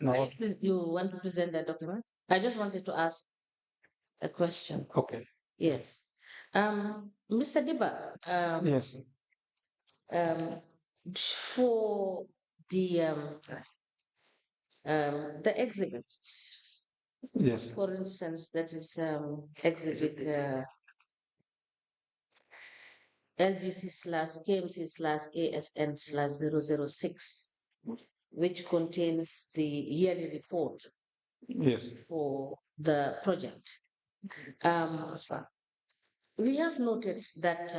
No, You want to present that document? I just wanted to ask a question. okay. Yes. Mr. Dibba, Yes, for the exhibits, yes, for instance, that is exhibit LGC/KMC/ASN/006, which contains the yearly report yes. for the project. we have noted that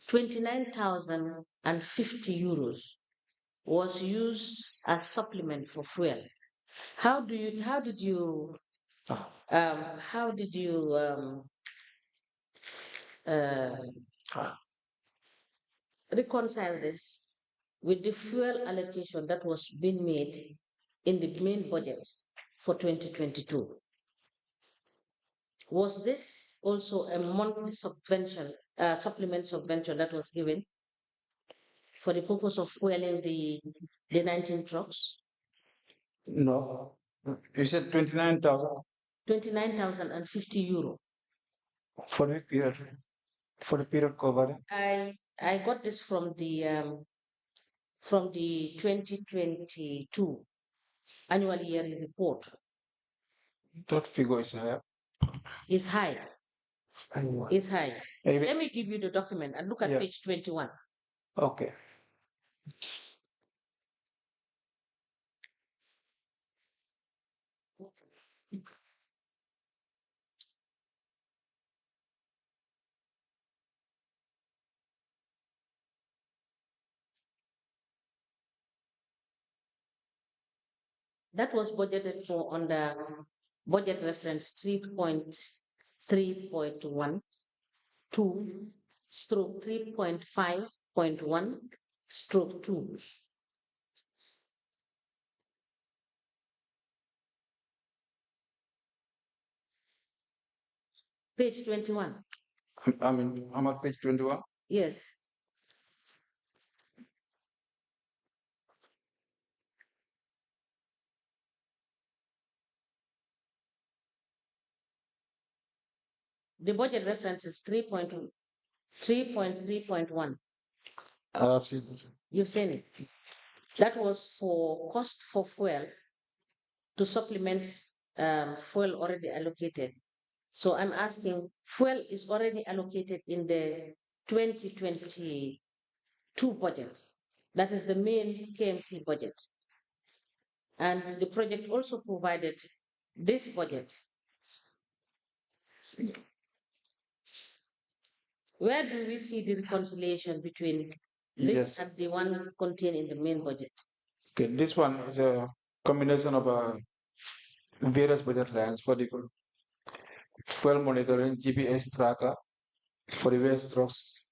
29,050 euros was used as supplement for fuel. How did you reconcile this with the fuel allocation that was being made in the main budget for 2022? Was this also a monthly subvention, supplement subvention that was given for the purpose of fueling the 19 trucks? No. You said 29,000 29,050 euro. for the period. For the period covered. I got this from the 2022 annual yearly report. That figure is higher. It's high. It's high. Maybe. Let me give you the document and look at page 21. Okay. That was budgeted for under budget reference 3.3.1 stroke 3.5.1 stroke 2. Page 21. I'm at page 21. Yes. The budget reference is 3.3.1. I've seen it. You've seen it. That was for cost for fuel to supplement fuel already allocated. So I'm asking, fuel is already allocated in the 2022 budget. That is the main KMC budget. And the project also provided this budget. Where do we see the reconciliation between this and the one contained in the main budget? Okay, this one is a combination of various budget lines for the fuel monitoring, GPS tracker for the various trucks,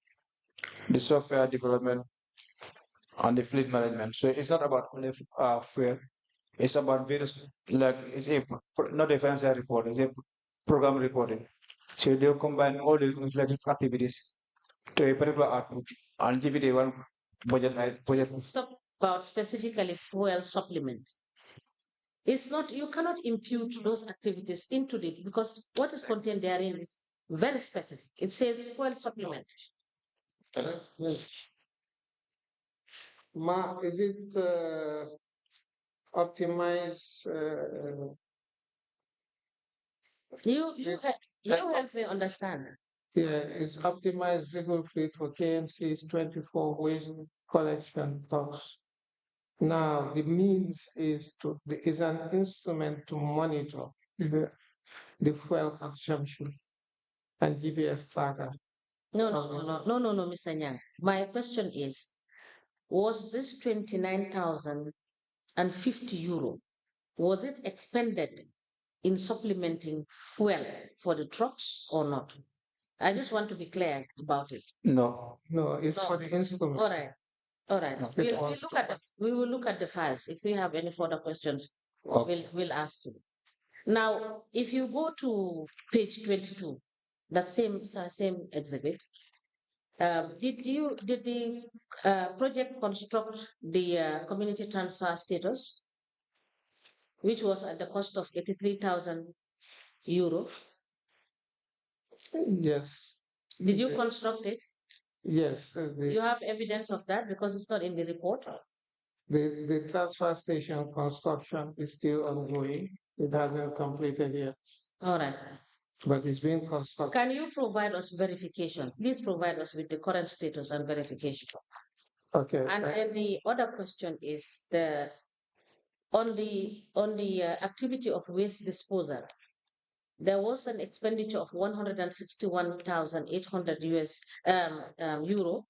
the software development, and the fleet management. So it's not about only fuel. It's about various, like it's not a financial report, it's a program reporting. So they'll combine all the legislative activities to a particular output and give it a one budget. Let's talk about specifically fuel supplement. It's not, you cannot impute those activities into the, because what is contained therein is very specific. It says fuel supplement. Ma, is it optimize? You help me understand. Yeah, it's optimized vehicle fleet for KMC's 24 waste collection costs. Now, the means is an instrument to monitor the fuel consumption and GPS tracker. No, Mr. Nyang. My question is, was this 29,050 euro, was it expended in supplementing fuel for the trucks or not? I just want to be clear about it. No. No, it's for the instrument. All right. All right. No, We will look at the files. If we have any further questions, we'll ask you. Now, if you go to page 22, that same exhibit, did the project construct the community transfer status, which was at the cost of 83,000 euro? Yes. Did you construct it? Yes. You have evidence of that because it's not in the report? The transfer station construction is still ongoing. It hasn't completed yet. All right. But it's being constructed. Can you provide us verification? Please provide us with the current status and verification. Okay. And then the other question is on the activity of waste disposal. there was an expenditure of 161,800 euro,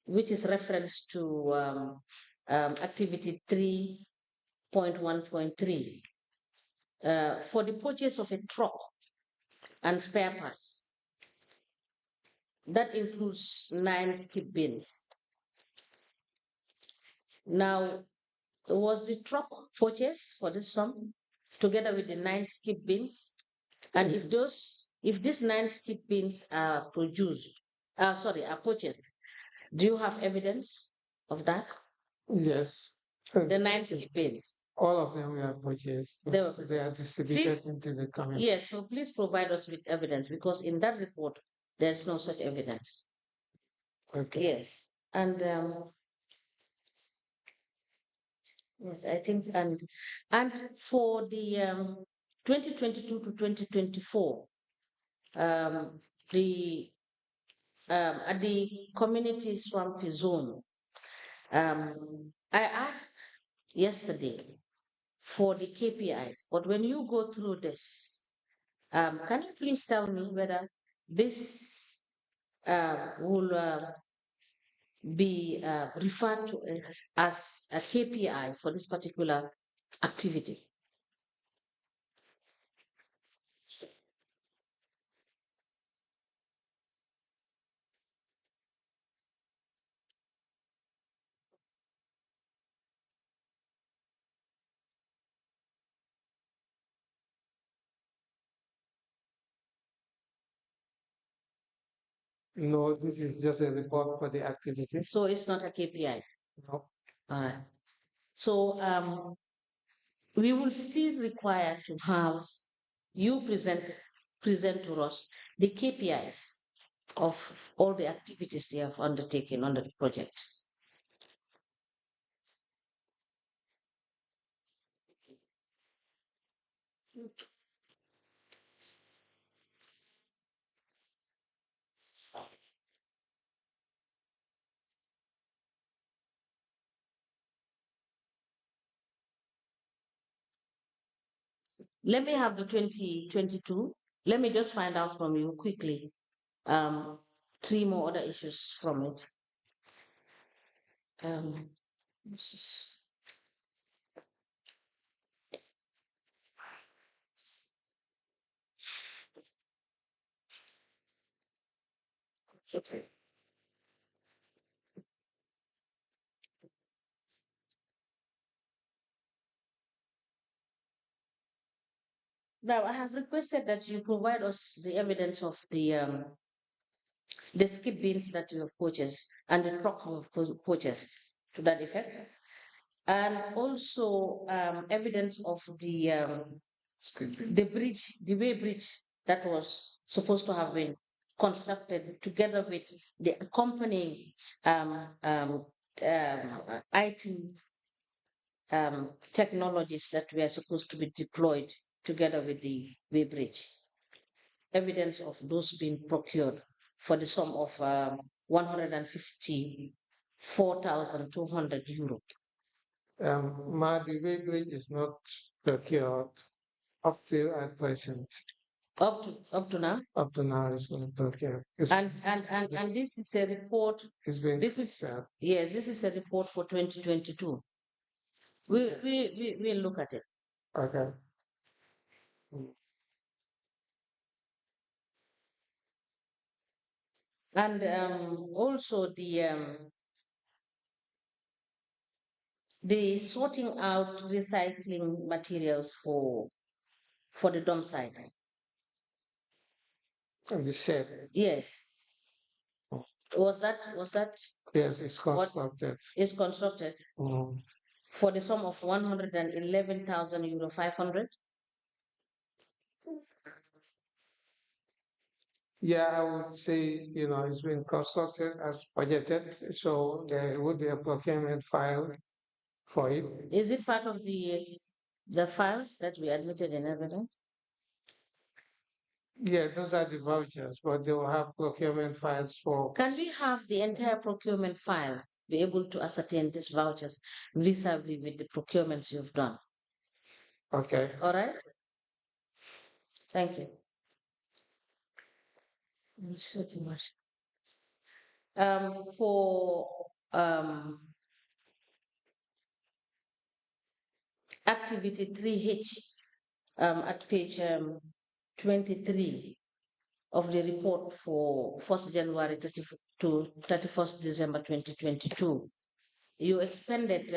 which is reference to activity 3.1.3 for the purchase of a truck and spare parts. That includes 9 skip bins. Now, was the truck purchased for this sum together with the 9 skip bins? And if these 9 skip bins are are purchased, do you have evidence of that? Yes. The 9 skip bins. All of them were purchased. They are distributed into the community. Yes, so please provide us with evidence, because in that report, there's no such evidence. Okay. Yes. And yes, I think, and for the 2022 to 2024, the at the community swamp zone, I asked yesterday for the KPIs, but when you go through this, can you please tell me whether this will be referred to as a KPI for this particular activity? No, this is just a report for the activity. So it's not a KPI. No. All right. So we will still require to have you present to us the KPIs of all the activities you have undertaken under the project. Let me have the 2022. Let me just find out from you quickly 3 more other issues from it. This is- okay. Now, I have requested that you provide us the evidence of the skip bins that you have purchased and the truck you have purchased, to that effect, and also evidence of the bridge, the way bridge that was supposed to have been constructed, together with the accompanying IT technologies that were supposed to be deployed together with the way bridge. Evidence of those being procured for the sum of 154,200 euro. The way bridge is not procured up to at present. Up to now. Up to now, it's not procured. And this is a report. This is yes, this is a report for 2022. We'll look at it. Okay. And also the sorting out recycling materials for the dump site. And the shed. Yes. Was that Yes, it's constructed. Is constructed for the sum of 111,000 euro 500. Yeah, I would say, it's been constructed as budgeted, so there would be a procurement file for it. Is it part of the files that we admitted in evidence? Yeah, those are the vouchers, but they will have procurement files for. Can we have the entire procurement file, be able to ascertain these vouchers vis-a-vis with the procurements you've done? Okay. All right. Thank you. For activity 3H at page 23 of the report for 1st January to 31st December 2022, you expended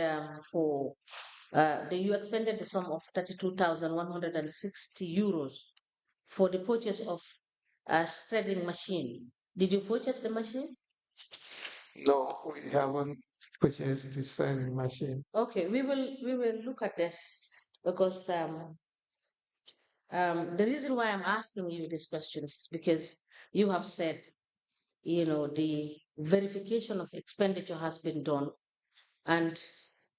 you expended the sum of 32,160 euros for the purchase of a shredding machine. Did you purchase the machine? No, we haven't purchased the sewing machine. Okay, we will look at this because the reason why I'm asking you these questions is because you have said, the verification of expenditure has been done and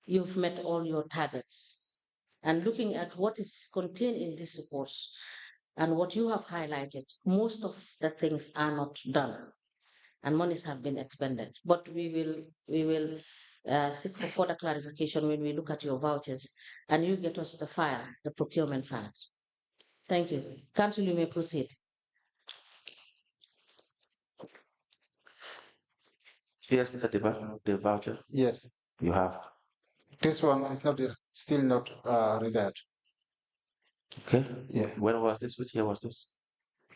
you've met all your targets. And looking at what is contained in this report and what you have highlighted, most of the things are not done and monies have been expended. But we will seek for further clarification when we look at your vouchers and you get us the file, the procurement file. Thank you. Council, you may proceed. Yes, Mr. Dibba, the voucher Yes, you have. this one is not still not retired. Okay. Yeah, When was this? Which year was this?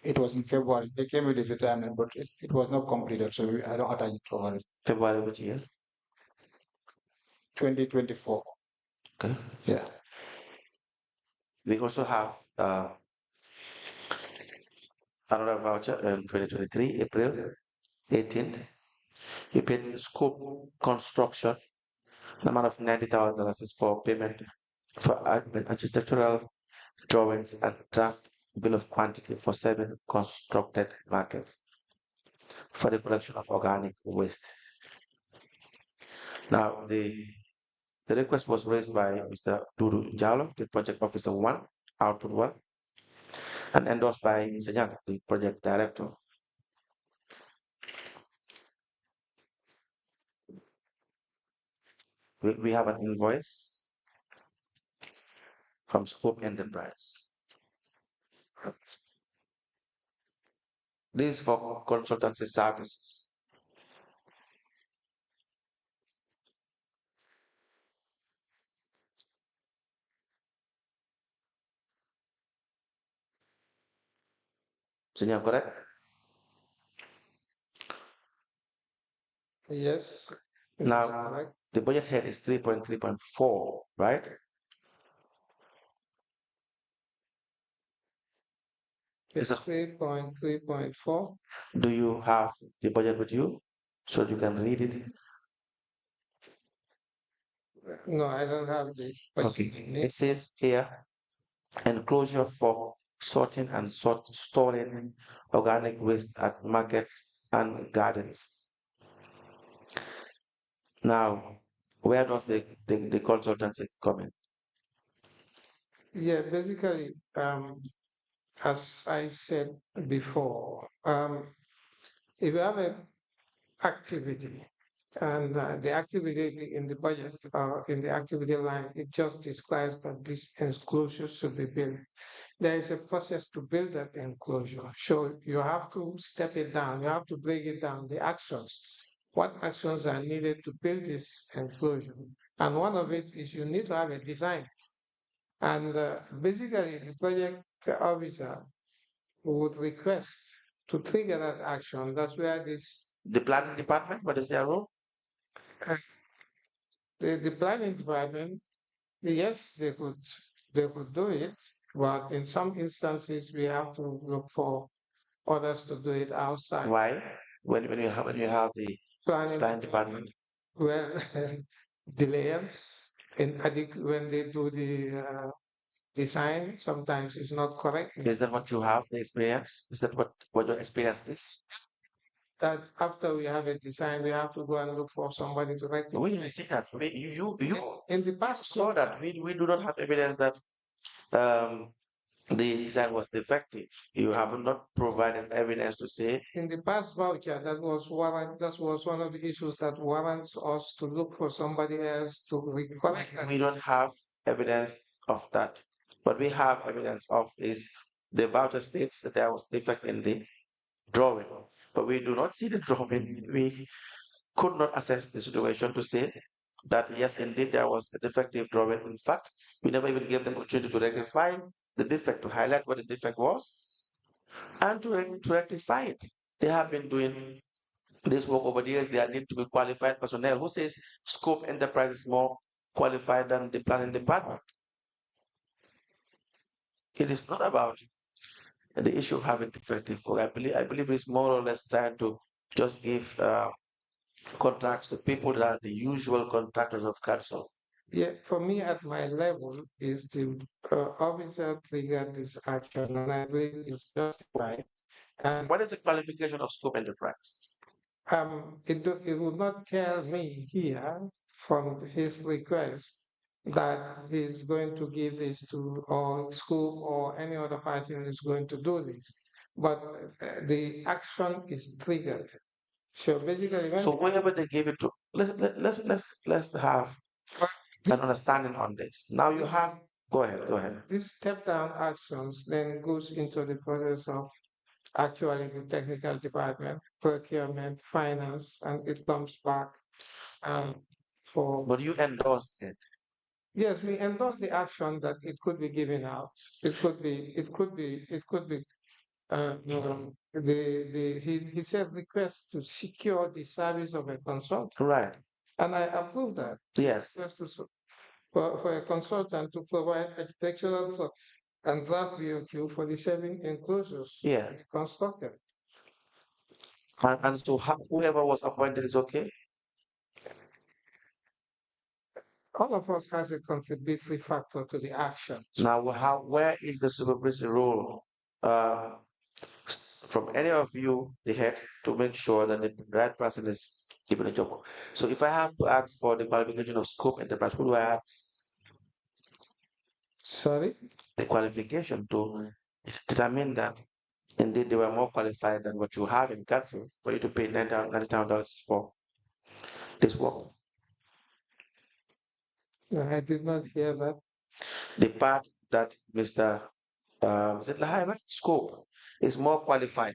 it was in February. They came with the retirement, but it was not completed, so I don't attach it over it. February which year? 2024. Okay. Yeah. We also have another voucher in 2023, April 18th. You paid scope construction. The amount of $90,000 is for payment for architectural drawings and draft bill of quantity for 7 constructed markets for the collection of organic waste. Now, the request was raised by Mr. Dudu Jalo, the project officer 1, output 1, and endorsed by Mr. Nyang, the project director. We have an invoice from Scope Enterprise. This is for consultancy services. Senor, correct? Yes. Now, correct. the budget head is 3.3.4, right? It's 3.3.4. Do you have the budget with you so you can read it? No, I don't have the budget. Okay. It says here, enclosure for sorting and storing organic waste at markets and gardens. Now, where does the consultancy come in? Yeah, basically, as I said before, if you have an activity and the activity in the budget or in the activity line, it just describes that this enclosure should be built. There is a process to build that enclosure. So you have to step it down. You have to break it down, the actions. What actions are needed to build this enclosure? And one of it is you need to have a design. And basically, the project officer would request to trigger that action. That's where The planning department, what is their role? the planning department, yes, they could do it, but in some instances we have to look for others to do it outside. Why? When you have the planning department? Well, delays when they do the design, sometimes it's not correct. Is that what you have, the experience? Is that what your experience is? That after we have a design, we have to go and look for somebody to write it. We didn't see that. You In the past, saw that. We do not have evidence that the design was defective. You have not provided evidence to say. In the past voucher, that was one of the issues that warrants us to look for somebody else to recollect. We don't have evidence of that. What we have evidence of is the voucher states that there was defect in the drawing, but we do not see the drawing. We could not assess the situation to say that yes, indeed there was a defective drawing. In fact, we never even gave them opportunity to rectify the defect, to highlight what the defect was, and to rectify it. They have been doing this work over the years. They need to be qualified personnel. Who says Scope Enterprise is more qualified than the planning department? It is not about the issue of having defective work. I believe it's more or less trying to just give contracts to people that are the usual contractors of council. Yeah, for me at my level is the officer triggered this action, and I believe it's justified. And What is the qualification of Scope Enterprise? it would not tell me here from his request that he's going to give this to or school or any other person is going to do this, but the action is triggered. So basically, when So whoever they give it to, let's have an understanding on this. Now you have, go ahead. These step down actions then goes into the process of actually the technical department, procurement, finance, and it comes back for. But you endorsed it. Yes, we endorse the action that it could be given out. It could be. He said request to secure the service of a consultant, Right. and I approve that. Yes. For a consultant to provide architectural and draft BOQ for the saving enclosures. Yeah. Constructed. And so whoever was appointed is okay? All of us has a contributory factor to the action. Now, where is the supervisory role from any of you, the heads, to make sure that the right person is given a job? So if I have to ask for the qualification of Scope Enterprise, who do I ask? Sorry? The qualification to determine that indeed they were more qualified than what you have in country for you to pay $90,000 for this work. I did not hear that. The part that Mr. Scope is more qualified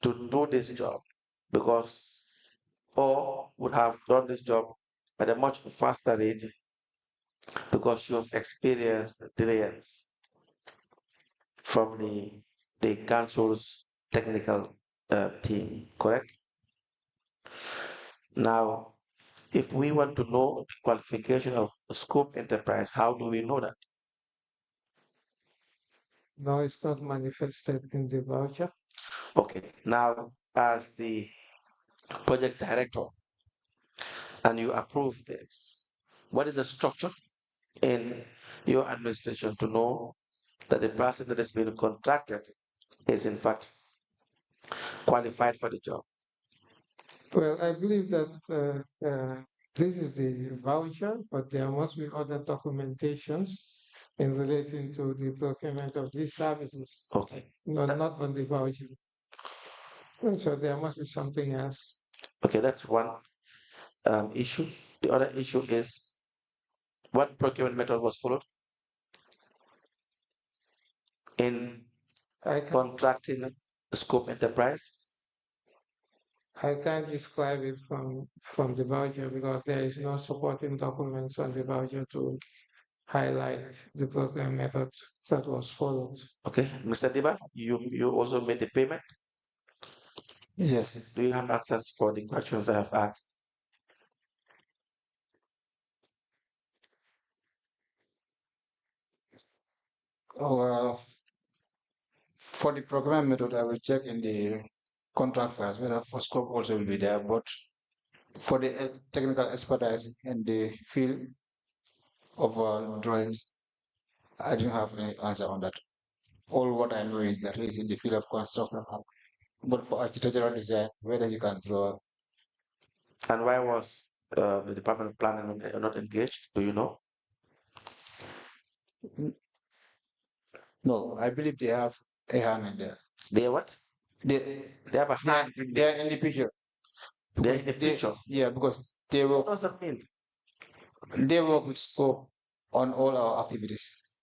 to do this job because or would have done this job at a much faster rate because you have experienced delays from the council's technical team, correct? Now, if we want to know the qualification of a Scope Enterprise, how do we know that? No, it's not manifested in the voucher. Okay, now as the project director and you approve this, what is the structure in your administration to know that the person that has been contracted is in fact qualified for the job? Well, I believe that this is the voucher, but there must be other documentations in relating to the procurement of these services. Okay. Not on the voucher. And so there must be something else. Okay, that's one issue. The other issue is what procurement method was followed in contracting a Scope Enterprise? I can't describe it from the voucher because there is no supporting documents on the voucher to highlight the program method that was followed. Okay, Mr. Dibba, you also made the payment? Yes. Do you have answers for the questions I have asked? For the program method, I will check in the contract files whether for scope also will be there, but for the technical expertise in the field of drawings, I didn't have any answer on that. All what I know is that it's in the field of construction, but for architectural design, whether you can draw. And why was the Department of Planning not engaged? Do you know? No, I believe they have a hand in there. They what? They have a hand in they are in the picture. They're in the picture. Yeah, because they work. What does that mean? They work with scope on all our activities.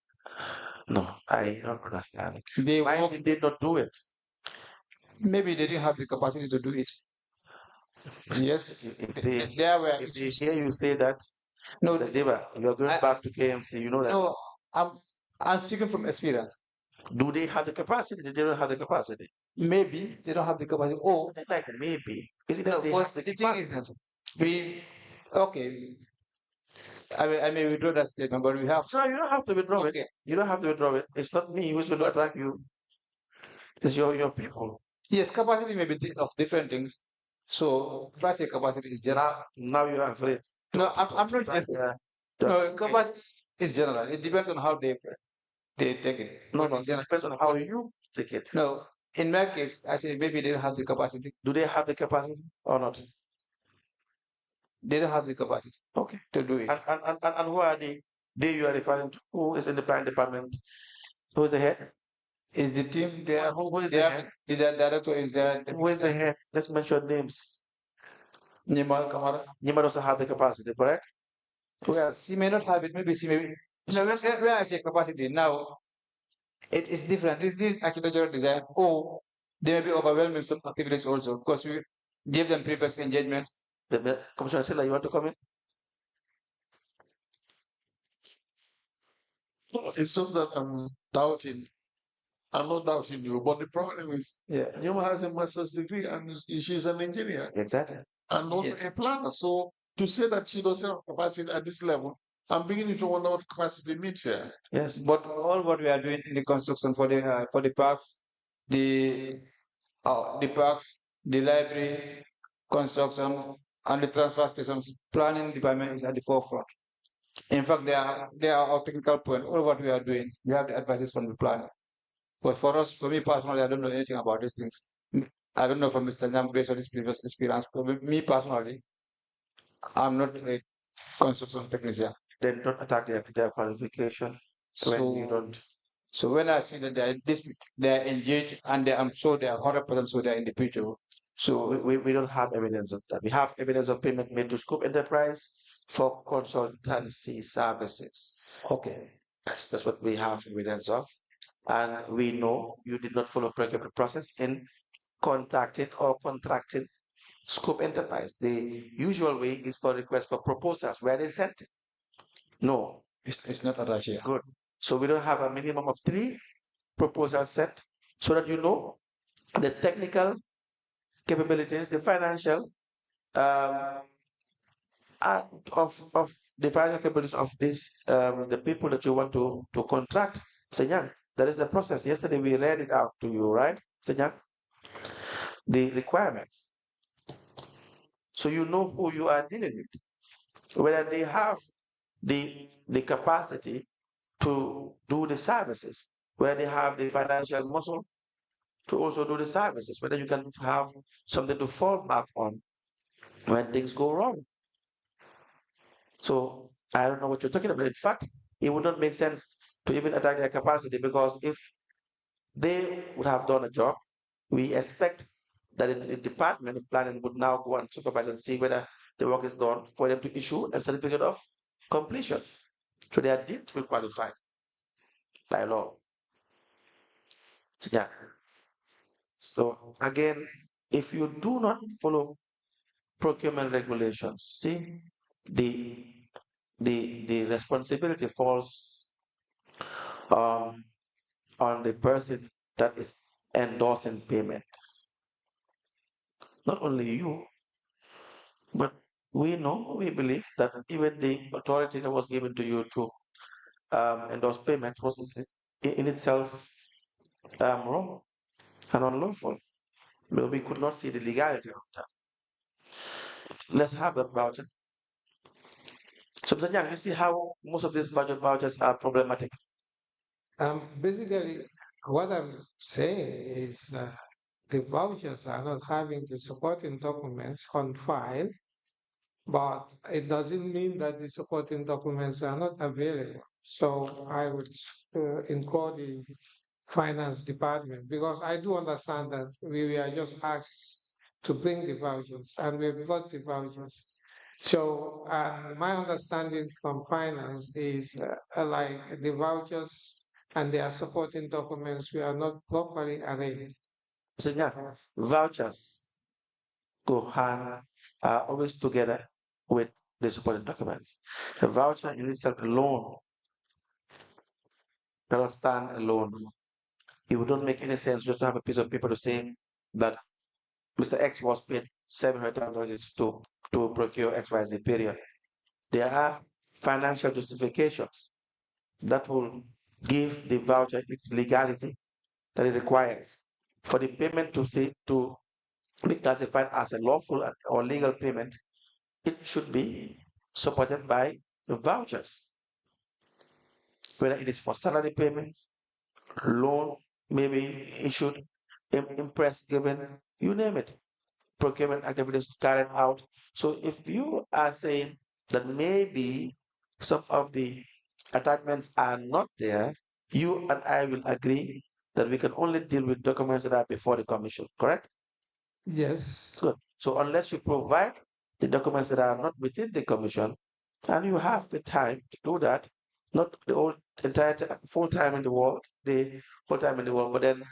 No, I don't understand. They Why work, did they not do it? maybe they didn't have the capacity to do it. Yes, If they there were if they issues. hear you say that, No, Mr. Dibba, you are going I, back to KMC, you know that. no, I'm speaking from experience. Do they have the capacity? They don't have the capacity. Maybe they don't have the capacity. Oh, Something like maybe. Is it no, that they because have the the thing capacity? is that we, okay, I may withdraw that statement, but we have. No, you don't have to withdraw Okay. it. You don't have to withdraw it. It's not me who's going to attack you. It's your people. Yes, capacity may be of different things. So if I say capacity is general, Now you are afraid. no, I'm not. attack, No, capacity is general. It depends on how they take it. No, But no, it's it general. depends on how you take it. No, in my case, I say maybe they don't have the capacity. Do they have the capacity or not? They don't have the capacity Okay. to do it. And who are they you are referring to? Who is in the planning department? Who is the head? Is the team there? Who is They the have head? the director is there. Who is the head? Let's mention names. Nima Kamara. Nima doesn't have the capacity, correct? Who else? She may not have it. Maybe she may. So when I say capacity now, it is different. This architectural design. Oh, they may be overwhelmed with some activities also because we give them previous engagements. Commissioner Silla, you want to come in? It's just that I'm doubting. I'm not doubting you, but the problem is, Yeah. Nyoma has a master's degree and she's an engineer Exactly. and also Yes. a planner. So to say that she doesn't have capacity at this level, I'm beginning to wonder what capacity means here. Yes. But all what we are doing in the construction for the parks, the parks, the library, construction, and the transfer stations, planning department is at the forefront. In fact, they are our technical point. All what we are doing, we have the advices from the planner. But for us, for me personally, I don't know anything about these things. I don't know from Mr. Nyang based on his previous experience. But me personally, I'm not a construction technician. Then don't attack their qualification when you don't. So when I see that they are engaged and I'm sure they are 100% sure they are in the future. So We don't have evidence of that. We have evidence of payment made to Scope Enterprise for consultancy services. okay. Yes, that's what we have evidence of. And we know you did not follow procurement process in contacting or contracting Scope Enterprise. The usual way is for request for proposals where they sent it. No. It's not attached here. Good. So we don't have a minimum of 3 proposals sent so that you know the technical capabilities, the financial of the financial capabilities of this the people that you want to contract. Senyang, that is the process. Yesterday we read it out to you, right? Senyang? The requirements. So you know who you are dealing with. Whether they have the capacity to do the services, whether they have the financial muscle to also do the services, whether you can have something to fall back on when things go wrong. So I don't know what you're talking about. In fact, it would not make sense to even attack their capacity because if they would have done a job, we expect that the Department of Planning would now go and supervise and see whether the work is done for them to issue a certificate of completion. So they are deemed to be qualified by law. Yeah. So again, if you do not follow procurement regulations, see the responsibility falls on the person that is endorsing payment. Not only you, but we know, we believe that even the authority that was given to you to endorse payment was in itself wrong and unlawful. But we could not see the legality of that. Let's have that voucher. So, Mr. Nyang, you see how most of these budget vouchers are problematic. Basically, what I'm saying is the vouchers are not having the supporting documents on file, but it doesn't mean that the supporting documents are not available. So I would incur the finance department because I do understand that we were just asked to bring the vouchers and we've got the vouchers. So my understanding from finance is like the vouchers and their supporting documents were not properly arranged. So yeah, vouchers go hand always together with the supporting documents. A voucher in itself alone cannot stand alone. It would not make any sense just to have a piece of paper to say that Mr. X was paid $700,000 to procure XYZ period. There are financial justifications that will give the voucher its legality that it requires. For the payment to be classified as a lawful or legal payment, it should be supported by vouchers, whether it is for salary payment, loan maybe issued, impress given, you name it, procurement activities carried out. So if you are saying that maybe some of the attachments are not there, you and I will agree that we can only deal with documents that are before the commission, correct? Yes. Good. So unless you provide the documents that are not within the commission, and you have the time to do that, not the whole entire full time in the world, the whole time in the world, but then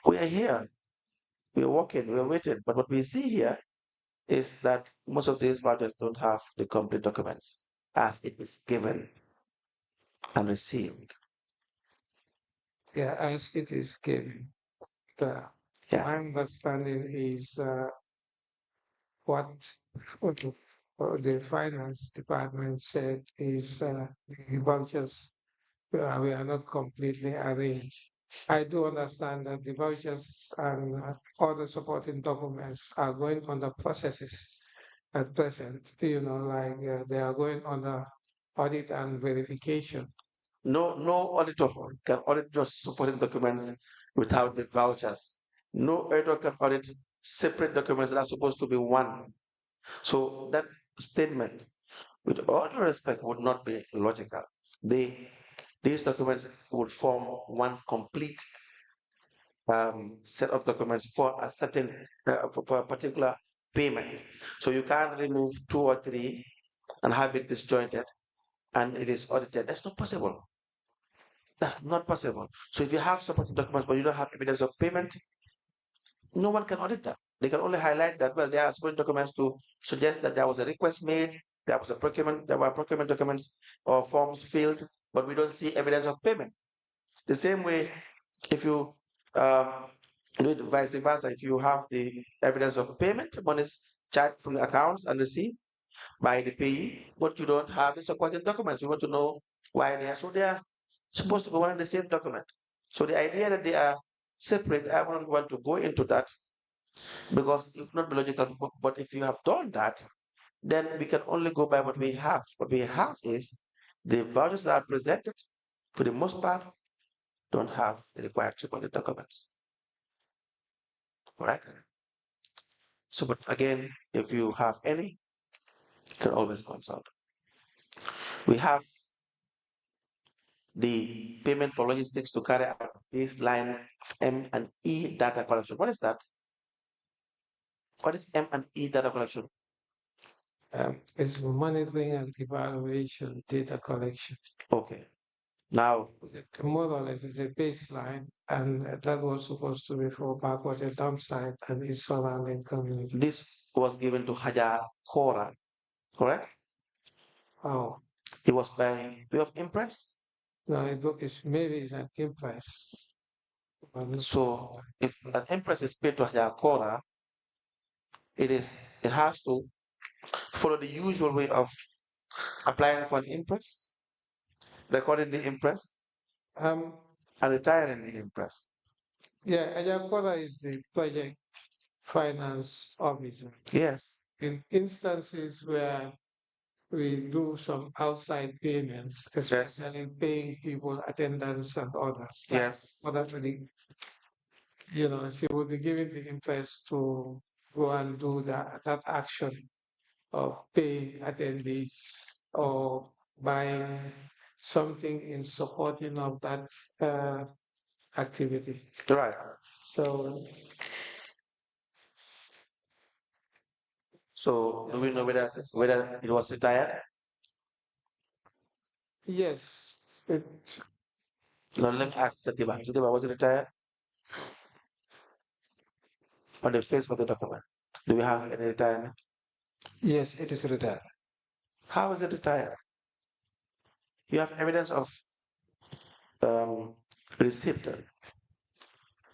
we are here, we are working, we are waiting. But what we see here is that most of these vouchers don't have the complete documents as it is given and received. Yeah, as it is given. The, Yeah. My understanding is what the finance department said is the vouchers we are not completely arranged. I do understand that the vouchers and other supporting documents are going under processes at present, like they are going under audit and verification. No auditor can audit your supporting documents without the vouchers. No auditor can audit separate documents that are supposed to be one. So that statement, with all due respect, would not be logical. These documents would form one complete set of documents for a certain for a particular payment. So you can't remove two or three and have it disjointed and it is audited. That's not possible. That's not possible. So if you have supporting documents but you don't have evidence of payment, no one can audit that. They can only highlight that, well, there are supporting documents to suggest that there was a request made, there was a procurement, there were procurement documents or forms filled, but we don't see evidence of payment. The same way, if you do it vice versa, if you have the evidence of payment, one is charged from the accounts and received by the payee, but you don't have the supporting documents. You want to know why they are. So they are supposed to be one and the same document. So the idea that they are separate, I wouldn't want to go into that because it would not be logical. But if you have done that, then we can only go by what we have. What we have is the values that are presented, for the most part, don't have the required supporting documents. All right. So, but again, if you have any, you can always consult. We have the payment for logistics to carry out baseline of M and E data collection. What is that? What is M and E data collection? It's monitoring and evaluation data collection. Okay. Now, More or less, it's a baseline, and that was supposed to be for backward a dump site and its surrounding community. this was given to Haja Kora, correct? Oh, It was by way of impress. no, maybe it's an impress. So, if an impress is paid to Haja Kora, it has to follow the usual way of applying for an impress, recording the impress, Um, and retiring the impress. yeah, Ajakora is the project finance officer. Yes. In instances where we do some outside payments, especially paying people attendance and others. Yes. She would be given the interest to go and do that action of paying attendees or buying something in supporting of that activity. Right. So do we know whether it was retired? Yes, Now let me ask Dibba. Dibba, was it retired? On the face of the document, do we have any retirement? Yes, it is retired. How is it retired? You have evidence of receipt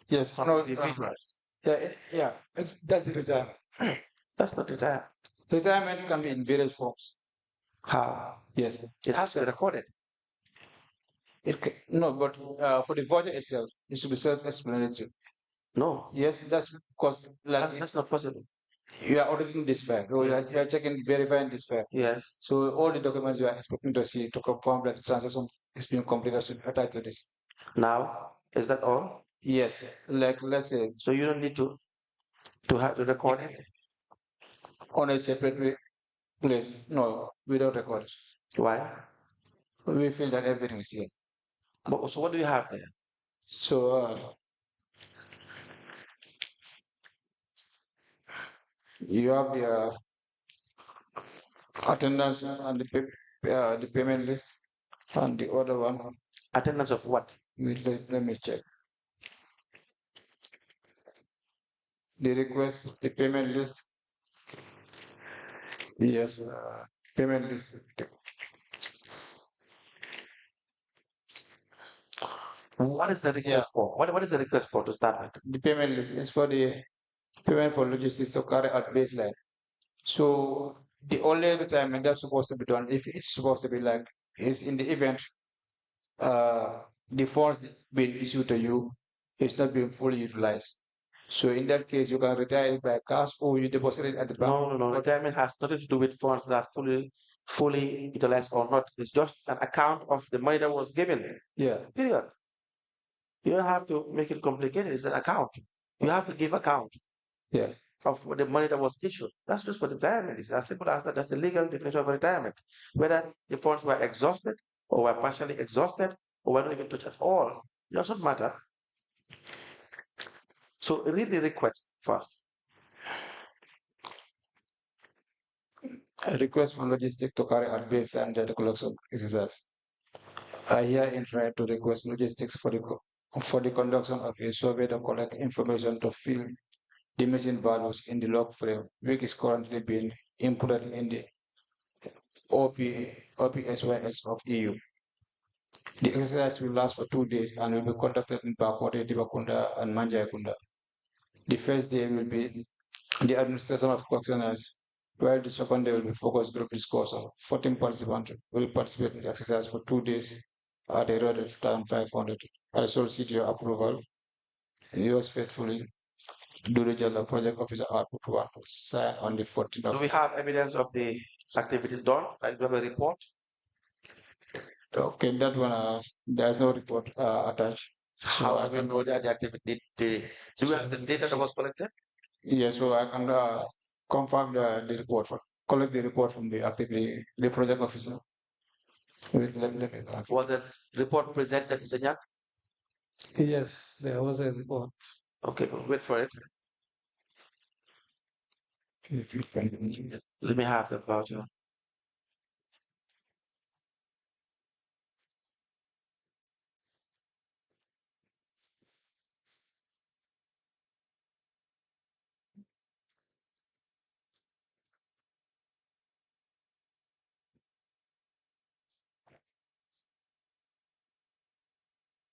Yes, from no, individuals. that's the retirement. That's not retired. Retirement can be in various forms. How? Yes, It has to be recorded. no, but for the voucher itself, it should be self-explanatory. No. Yes, that's because That's not possible. you are auditing this file, or you are checking, verifying this file. Yes. So all the documents you are expecting to see to confirm that the transaction is being completed should attach to this. Now, is that all? Yes, like let's say. So you don't need to have to record it. On a separate place. No, we don't record it. Why? We feel that everything is here. So what do you have there? So you have the attendance and the payment list, and the other one. Attendance of what? Let me check. The request, the payment list. Yes, payment list. What is the request for? What is the request for to start with? The payment list is for the payment for logistics to carry out baseline. So the only retirement that's supposed to be done, if it's supposed to be like, is in the event the funds being issued to you is not being fully utilized. So in that case, you can retire it by cash or you deposit it at the bank. No. Retirement has nothing to do with funds that are fully utilized or not. It's just an account of the money that was given. Yeah. Period. You don't have to make it complicated. It's an account. You have to give account. Yeah. Of the money that was issued. That's just what retirement is. As simple as that. That's the legal definition of retirement. Whether the funds were exhausted or were partially exhausted or were not even touched at all, it doesn't matter. So read the request first. A request for logistics to carry out baseline data collection exercise. I hereby try to request logistics for the conduction of a survey to collect information to fill the missing values in the log frame, which is currently being inputted in the OPSYS of EU. The exercise will last for 2 days and will be conducted in Bakary Dibba and Manjayakunda. The first day will be the administration of questionnaires, while the second day will be focused group discussion. 14 participants will participate in the exercise for 2 days at a rate of 2,500. I solicit your approval. Yours faithfully, Durejala Project Officer Output 1 to sign on the 14th of. Do we have evidence of the activity done? I do have a report. Okay, that one, there's no report attached. How do we know that the activity, do we have the data that was collected? Yes, so I can confirm the report, collect the report from the activity, the project officer. Let me Was a report presented, Mr. Nyang? Yes, there was a report. Okay, wait for it. Let me have the voucher.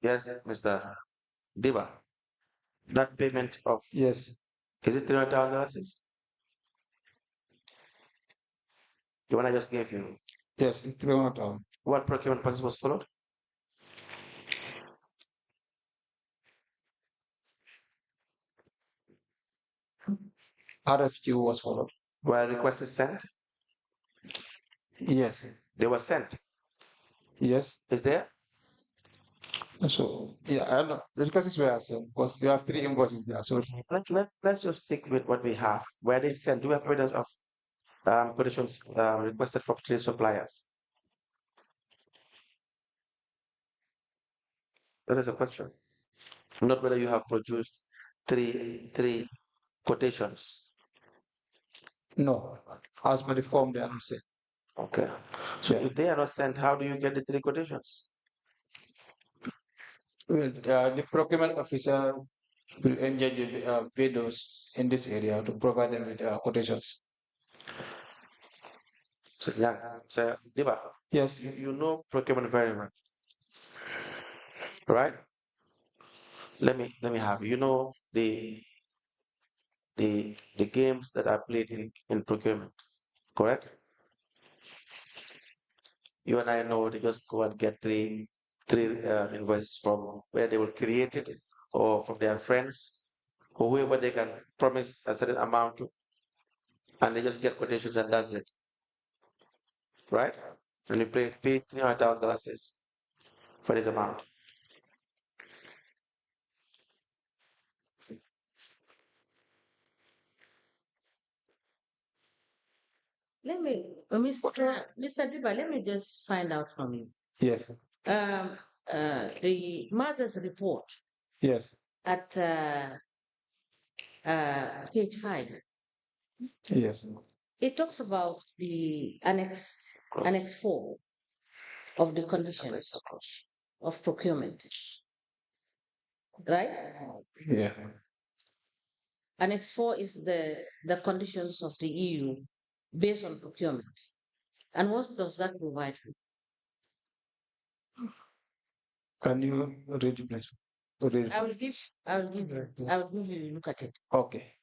Yes, Mr. Dibba. That payment of, Yes, is it $300,000? The one I just gave you. yes, it's 300,000. What procurement process was followed? RFQ was followed. Were requests sent? Yes, They were sent. yes. Is there? So yeah, I don't know. The requests were sent because you have 3 invoices there. So Let's just stick with what we have. Where they sent, do we have evidence of quotations requested from 3 suppliers? That is a question. Not whether you have produced three quotations. no, as per the form they are not sent. Okay. So Yeah. if they are not sent, how do you get the 3 quotations? Well, the procurement officer will engage the vendors in this area to provide them with quotations. So, yeah, so Dibba, Yes, you know procurement very well, right? Let me have you know the games that are played in procurement, correct? You and I know they just go and get three invoices from where they will create it or from their friends or whoever they can promise a certain amount to, and they just get quotations and that's it, right? And you pay $300,000 for this amount. Let me, Mr. Dibba, let me just find out from you. yes, The Mazes report yes, at page 5, yes, it talks about the annex 4 of the conditions of procurement, right? yeah. Annex 4 is the conditions of the EU based on procurement. And what does that provide? Can you read it, please? Read it. I will give you a look at it. Okay.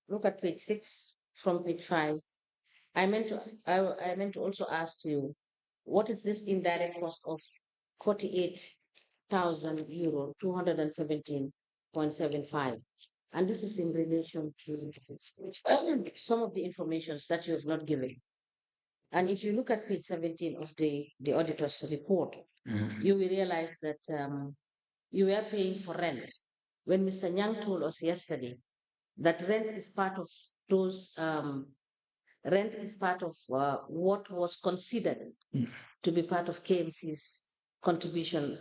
Look at page 6 from page 5. I meant to also ask you, what is this indirect cost of 48,000 euro, 217.75? And this is in relation to some of the informations that you have not given. And if you look at page 17 of the auditor's report, you will realize that you were paying for rent. When Mr. Nyang told us yesterday that rent is part of those what was considered to be part of KMC's contribution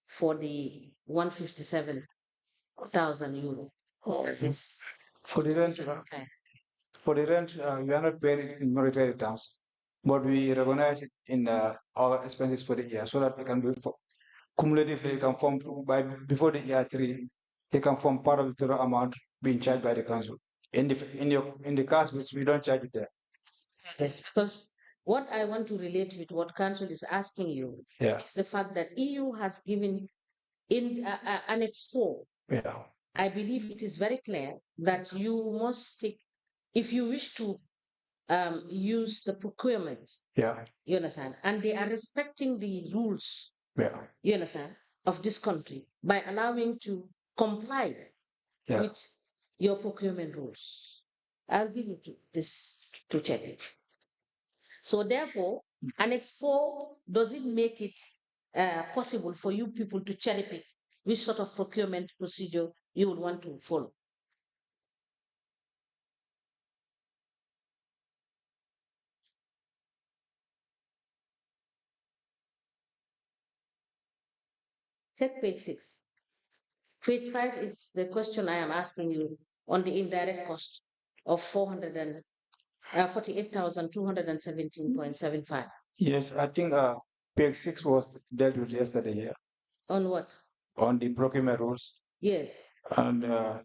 for the 157,000 euro. This is For the rent, okay. We are not paying it in monetary terms, but we recognize it in our expenses for the year so that we can be cumulatively can form by before the year 3, they can form part of the total amount being charged by the council. In the case which we don't charge it there. Yes, because what I want to relate with what council is asking you Yeah, is the fact that EU has given in Annex 4. yeah, I believe it is very clear that you must stick, if you wish to use the procurement, yeah, you understand, and they are respecting the rules, yeah, you understand, of this country by allowing to comply yeah. with your procurement rules. I'll give you this to check it. So therefore, Annex 4 doesn't make it possible for you people to cherry pick which sort of procurement procedure you would want to follow. Take page 6. Page 5 is the question I am asking you on the indirect cost of 48,217.75. Yes, I think page 6 was dealt with yesterday here On what? on the procurement rules Yes, and the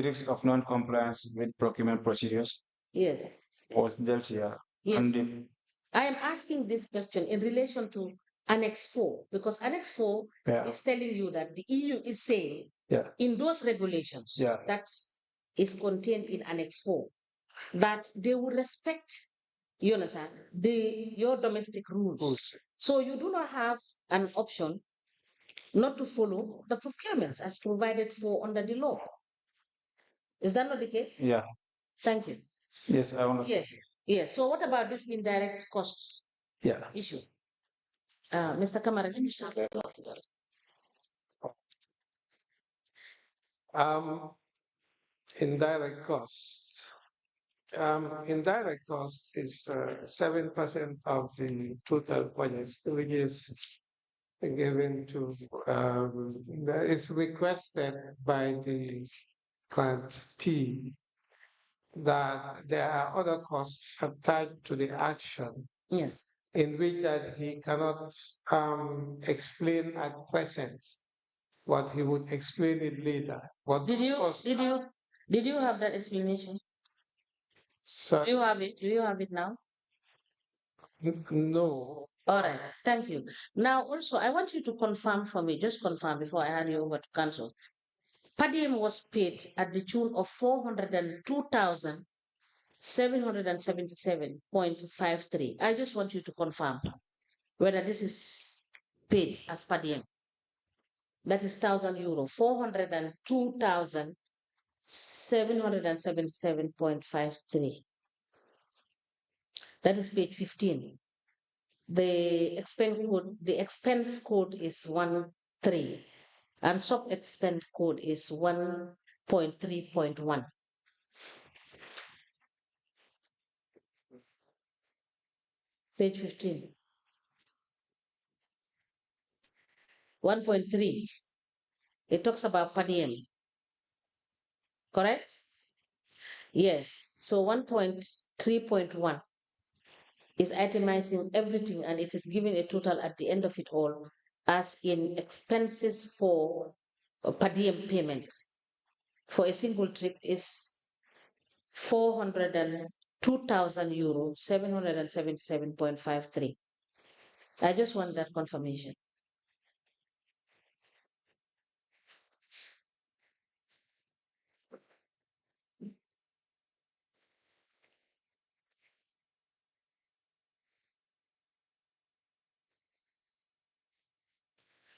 risk of non-compliance with procurement procedures yes, was dealt here. yes. And the, I am asking this question in relation to Annex 4, because Annex 4 yeah, is telling you that the EU is saying yeah, in those regulations yeah, that is contained in Annex 4 that they will respect, you understand, your domestic rules. rules. So you do not have an option not to follow the procurements as provided for under the law. Is that not the case? Yeah, Thank you. yes, I understand. Yes, yes. So what about this indirect cost Yeah. issue? Mr. Kamara, can you say about that? Indirect costs. Indirect cost is 7% of the total budget, which is given to, that is requested by the client T that there are other costs attached to the action Yes. in which that he cannot explain at present, but he would explain it later. But Did those you costs, did you have that explanation? so, Do you have it? Do you have it now? no. All right. Thank you. Now, also, I want you to confirm for me, just confirm before I hand you over to council. Per diem was paid at the tune of 402,777.53. I just want you to confirm whether this is paid as per diem. That is €1,000, 402,777.53. That is page 15. The expense code is 13, and sub expense code is 1.3.1. Page 15. 1.3. It talks about per diem. Correct? Yes. So 1.3.1 is itemizing everything, and it is giving a total at the end of it all as in expenses for per diem payment for a single trip is €402,000, 777.53. I just want that confirmation.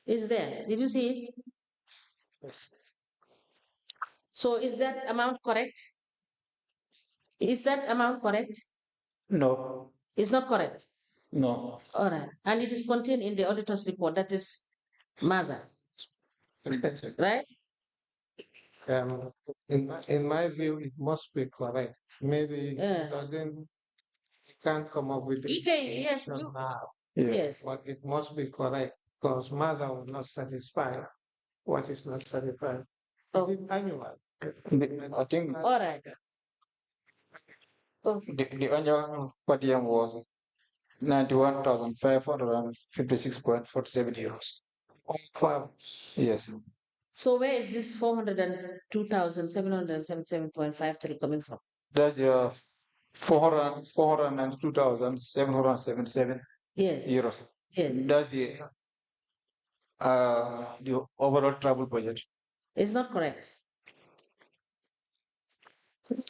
Is there? Did you see it? So is that amount correct? Is that amount correct? No, It's not correct. no. All right. And it is contained in the auditor's report. That is Maza, right? In my view, it must be correct. Maybe it doesn't, you can't come up with the Okay, yes, explanation now, yes. but it must be correct because Maza will not satisfy what is not satisfied. Is it annual? I think All right. Oh, the annual per diem was €91,556.47. On clubs. Yes, so where is this 402,777.53 coming from? that's the 492,777 Yes, euros. yes. That's the overall travel budget. It's not correct.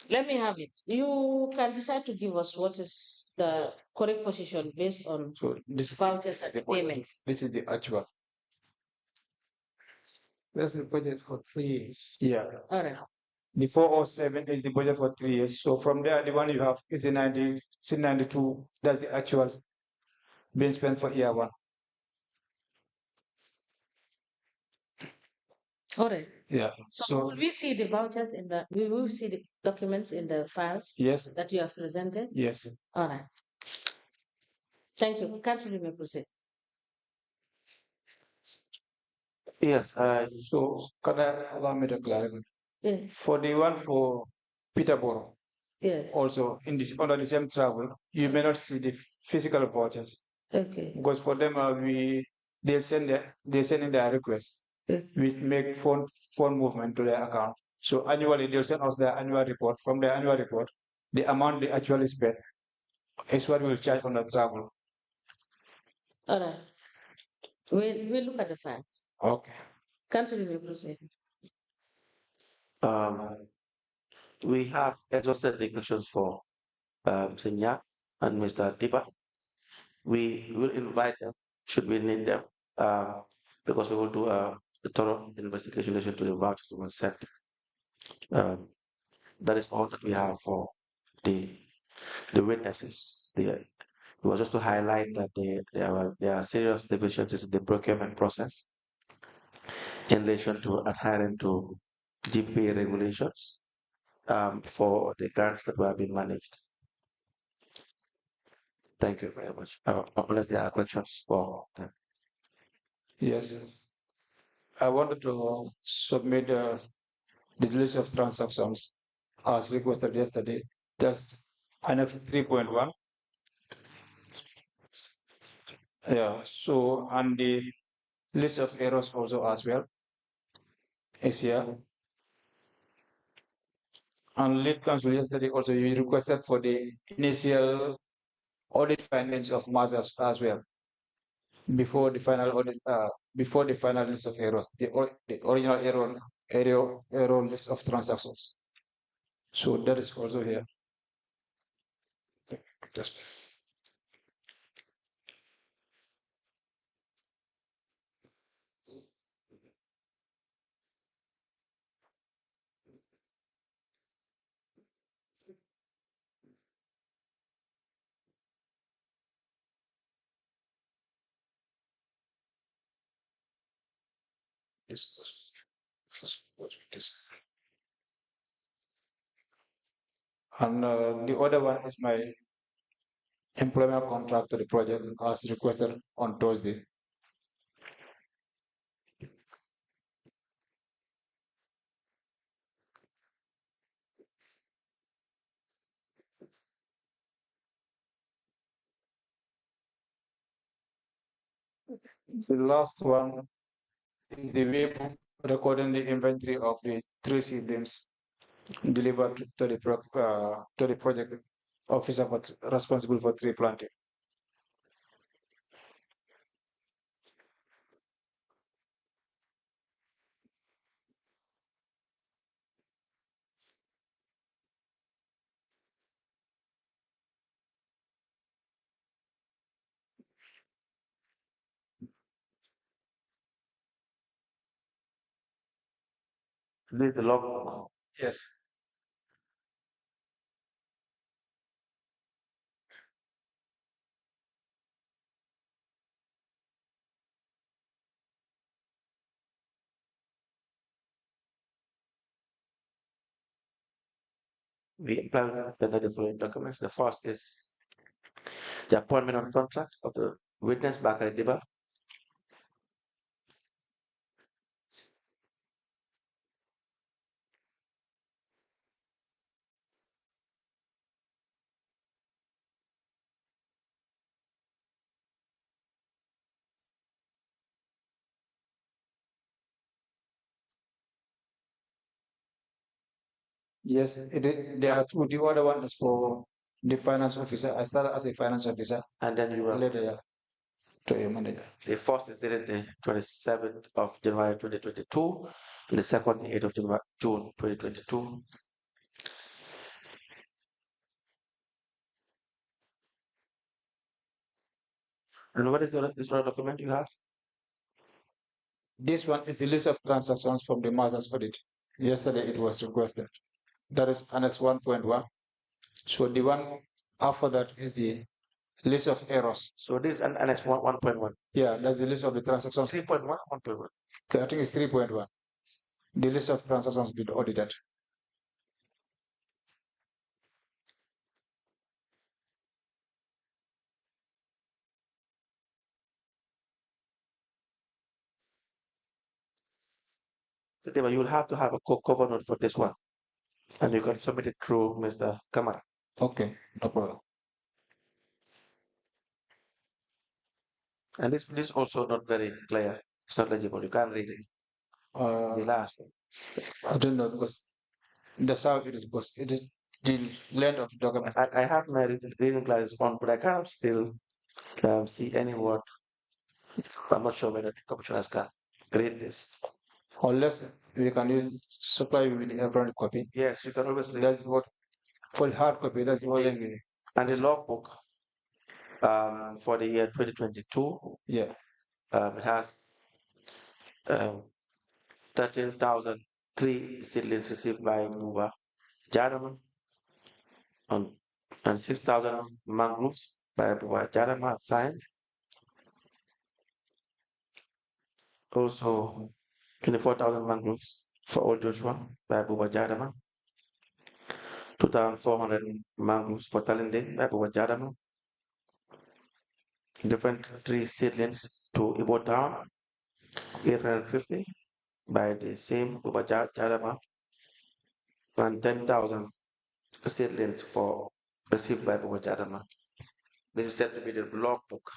Let me have it. You can decide to give us what is the correct position based on So this is vouchers and payments. This is the actual. That's the budget for 3 years. Yeah. All right. The 407 is the budget for 3 years. So from there, the one you have is the 92. That's the actual being spent for year one. All right. Yeah. So will we see the vouchers we will see the documents in the files Yes. that you have presented? Yes. All right. Thank you. Council, you may proceed. Yes, So can I allow me to clarify? Yes. For the one for Peterborough, Yes. also in this under the same travel, you may not see the physical vouchers Okay. because for them they send in their request. We make phone movement to their account. So annually they'll send us their annual report. From their annual report, the amount they actually spend is what we'll charge on the travel. All right. We'll look at the facts. Okay. Council, you may proceed. we have exhausted the questions for Mr. Nyang and Mr. Dibba. We will invite them, should we need them, because we will do a thorough investigation relation to the vouchers we were sent. That is all that we have for the witnesses. It was just to highlight that there are serious deficiencies in the procurement process in relation to adhering to GPA regulations for the grants that were being managed. Thank you very much. Unless there are questions for them. Yes. I wanted to submit the list of transactions as requested yesterday. That's Annex 3.1. Yeah, so and the list of errors also as well is here. And lead counsel yesterday also you requested for the initial audit findings of mass as well before the final audit, before the final list of errors, the original error list of transactions. So that is also here. And the other one is my employment contract to the project as requested on Thursday. The last one is the way book recording the inventory of the 3 seedlings delivered to the project officer responsible for tree planting. This is the logbook. Yes. We implemented the following documents. The first is the appointment on contract of the witness Bakary Dibba. Yes, there are two. The other one is for the finance officer. I started as a finance officer. And then you will later to a manager. The first is dated the 27th of January 2022, and the second 8th of June 2022. And what is the other document you have? This one is the list of transactions from the master's audit. Yesterday it was requested. That is Annex 1.1. So the one after that is the list of errors. So this is Annex 1.1. Yeah, that's the list of the transactions. 3.1, 1.1. Okay, I think it's 3.1. The list of transactions been audited. So you will have to have a cover note for this one, and you can submit it through Mr. Kamara. Okay, no problem. And this is also not very clear. It's not legible. You can't read it. The last one. I don't know because that's how it is. Because it is the length of the document. I have my reading glasses on, but I can't still see any word. I'm not sure whether the commissioners can read this. Unless we can use supply with the electronic copy. Yes, you can always read. That's what for the hard copy. That's the only meaning. And the logbook for the year 2022. Yeah. It has 13,003 seedlings received by Muba Jadama and 6,000 mangroves by Muba Jadama signed. Also 24,000 mangroves for Old Joshua by Buba Jadama. 2,400 mangroves for Talinding by Buba Jadama. Different tree seedlings to Ibo Town, 850 by the same Buba Jadama. and 10,000 seedlings for received by Boko Jadama. This is said to be the logbook.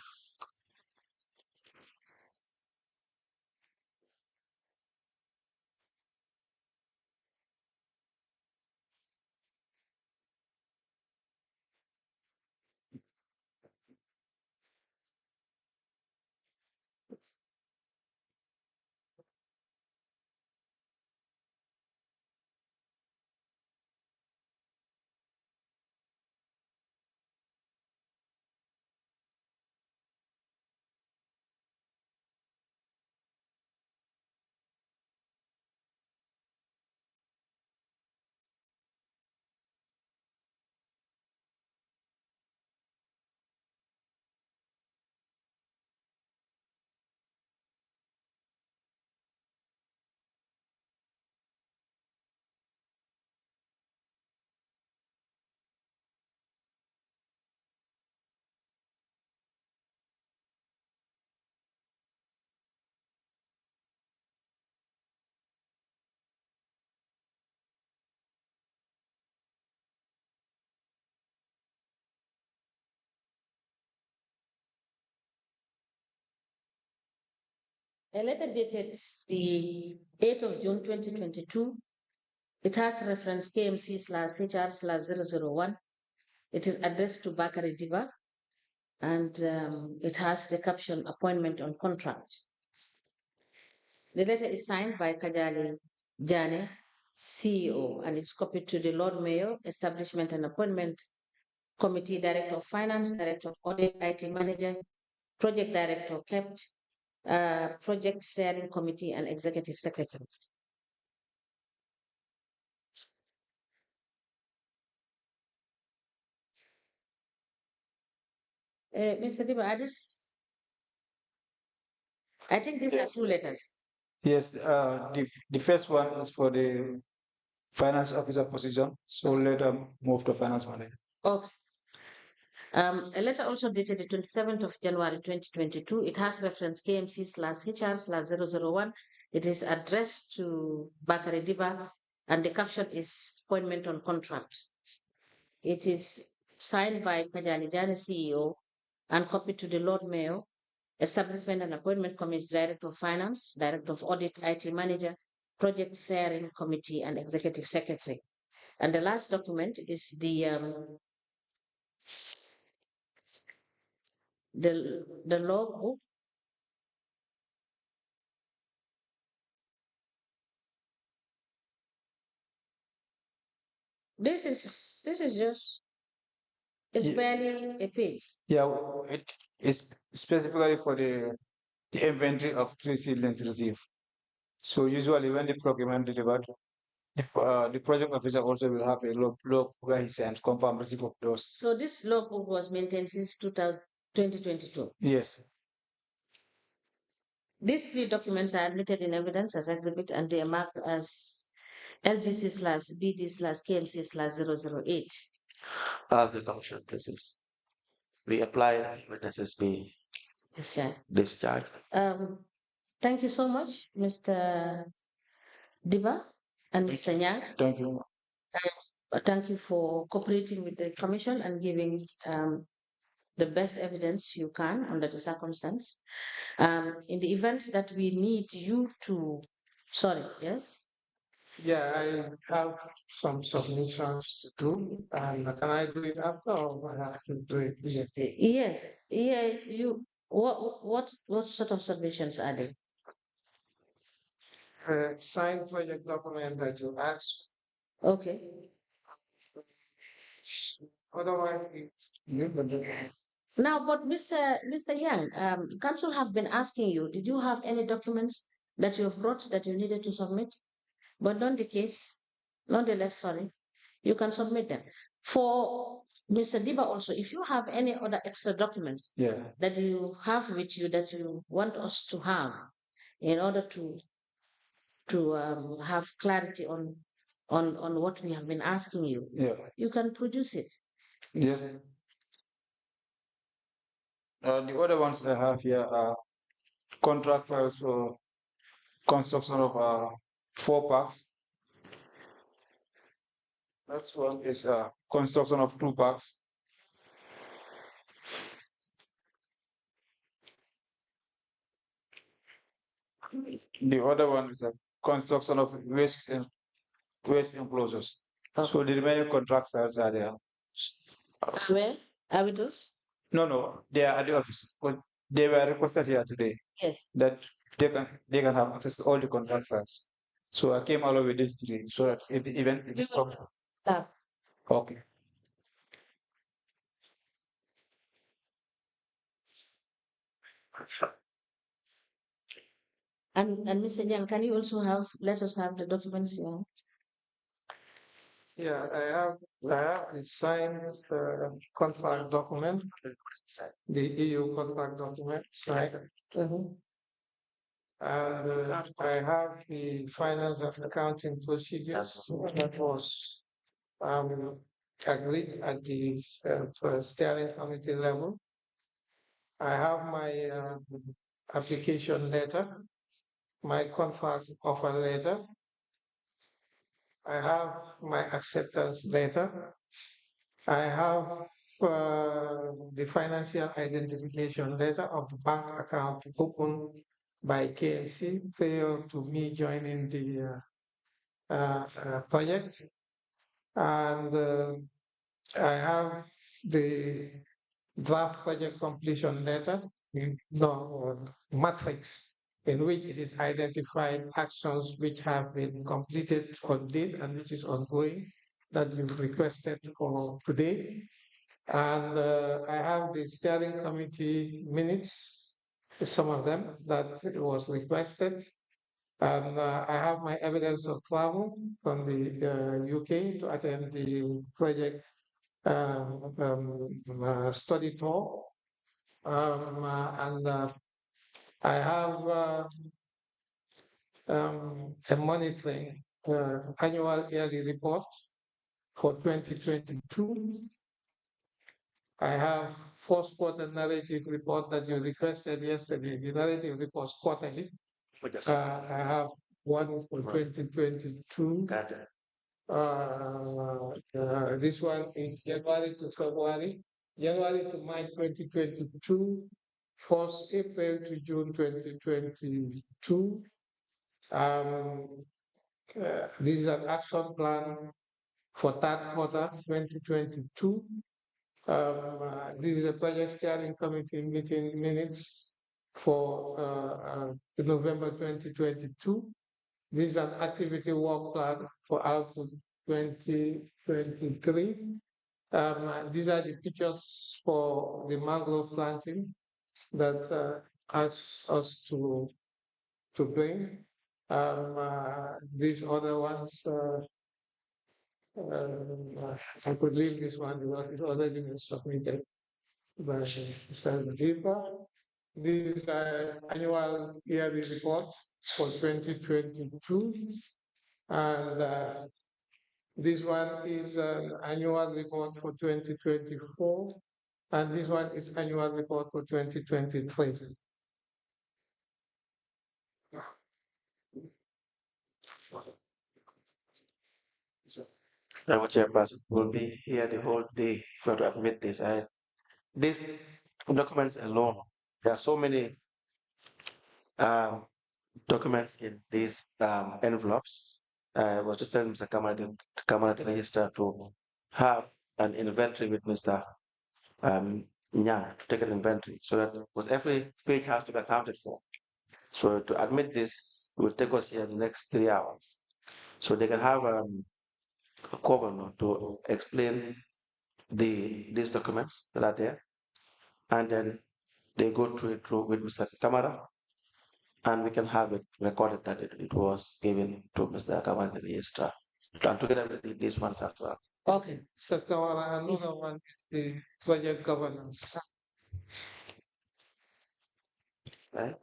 A letter dated the 8th of June 2022. It has reference KMC/HR/001. It is addressed to Bakary Dibba, and it has the caption appointment on contract. The letter is signed by Kajali Jane, CEO, and it's copied to the Lord Mayor, Establishment and Appointment Committee, Director of Finance, Director of Audit, IT Manager, Project Director, kept, Project Steering Committee, and Executive Secretary. Mr. Dibba, I think these are two letters. Yes, the first one is for the finance officer position. So later move to finance manager. Okay. A letter also dated the 27th of January 2022. It has reference KMC/HR/001. It is addressed to Bakary Dibba, and the caption is appointment on contract. It is signed by Kajali Jani, CEO, and copied to the Lord Mayor, Establishment and Appointment Committee, Director of Finance, Director of Audit, IT Manager, Project Steering Committee, and Executive Secretary. And the last document is the logbook. This is just, it's barely a page. Yeah, it is specifically for the inventory of 3 seedlings received. So usually when the procurement delivered, the project officer also will have a log where he sends confirm receipt of those. So this logbook was maintained since 2022. Yes. These 3 documents are admitted in evidence as exhibit, and they are marked as LGC/BD/KMC/008. As the commission places, we apply witnesses be discharged. Thank you so much, Mr. Dibba and Mr. Nyang. Thank you. Thank you for cooperating with the commission and giving the best evidence you can under the circumstance. In the event that we need you to, sorry, yes? Yeah, I have some submissions to do, and can I do it after, or I have to do it immediately? Yes, yeah, what sort of submissions are they? Signed project document that you asked. Okay. Otherwise, it's you, but Now, but Mr. Yang, council have been asking you, did you have any documents that you have brought that you needed to submit? But not the case, nonetheless, sorry, you can submit them. For Mr. Dibba also, if you have any other extra documents that you have with you that you want us to have in order to have clarity on what we have been asking you, you can produce it. Yes. The other ones I have here are contract files for construction of 4 parks. Next one is construction of 2 parks. The other one is a construction of waste enclosures. So the remaining contractors are there. Where? Abitus? No, they are at the office. But they were requested here today Yes. that they can have access to all the contractors. So I came along with these 3 so that if the event is okay. And Mr. Nyang, can you also let us have the documents you have? Yeah, I have a signed contract document, the EU contract document signed. And I have the finance and accounting procedures that was agreed at the steering committee level. I have my application letter, my contract offer letter. I have my acceptance letter. I have the financial identification letter of the bank account opened by KMC prior to me joining the project. And I have the draft project completion letter, matrix, in which it is identified actions which have been completed on date and which is ongoing that you requested for today. And I have the steering committee minutes, some of them that was requested. And I have my evidence of travel from the UK to attend the project study tour. And I have a monitoring annual yearly report for 2022. I have first quarter narrative report that you requested yesterday. The narrative report quarterly. I have one for 2022. This one is January to February, January to March 2022, 1st April to June 2022. This is an action plan for third quarter 2022. This is a project steering committee meeting minutes for November 2022. This is an activity work plan for output 2023. These are the pictures for the mangrove planting that asks us to bring. These other ones, I could leave this one because it's already been submitted by Samba Dibba. This is an annual yearly report for 2022. And this one is an annual report for 2024. And this one is annual report for 2023. Our chairperson will be here the whole day for to admit this. These documents alone, there are so many documents in these envelopes. I was just telling Mr. Kamara, the register, to have an inventory with Mr. Nyang to take an inventory so that because every page has to be accounted for. So to admit this will take us here the next 3 hours. So they can have a cover note to explain these documents that are there, and then they go through it through with Mr. Kamara, and we can have it recorded that it was given to Mr. Kamara the register, and together with these ones as well. Okay. So another one is the project governance. Right?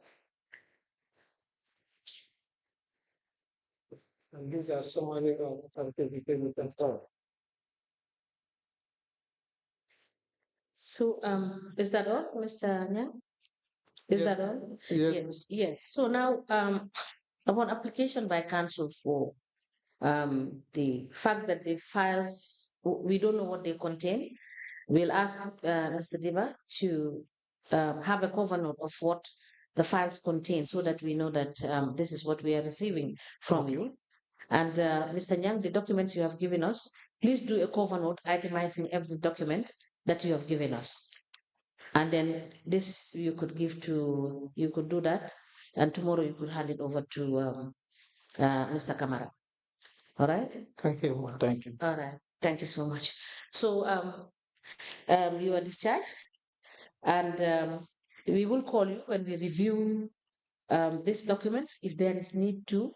And these are so many certificates and all. So is that all, Mr. Nyang? Is Yes. that all? Yes. Yes. So now upon application by council for the fact that the files, we don't know what they contain. We'll ask Mr. Dibba to have a cover note of what the files contain so that we know that this is what we are receiving from you. And Mr. Nyang, the documents you have given us, please do a cover note itemizing every document that you have given us. And then this you could do that. And tomorrow you could hand it over to Mr. Kamara. All right? Thank you, ma'am. Thank you. All right. Thank you so much. So you are discharged, and we will call you when we review these documents if there is need to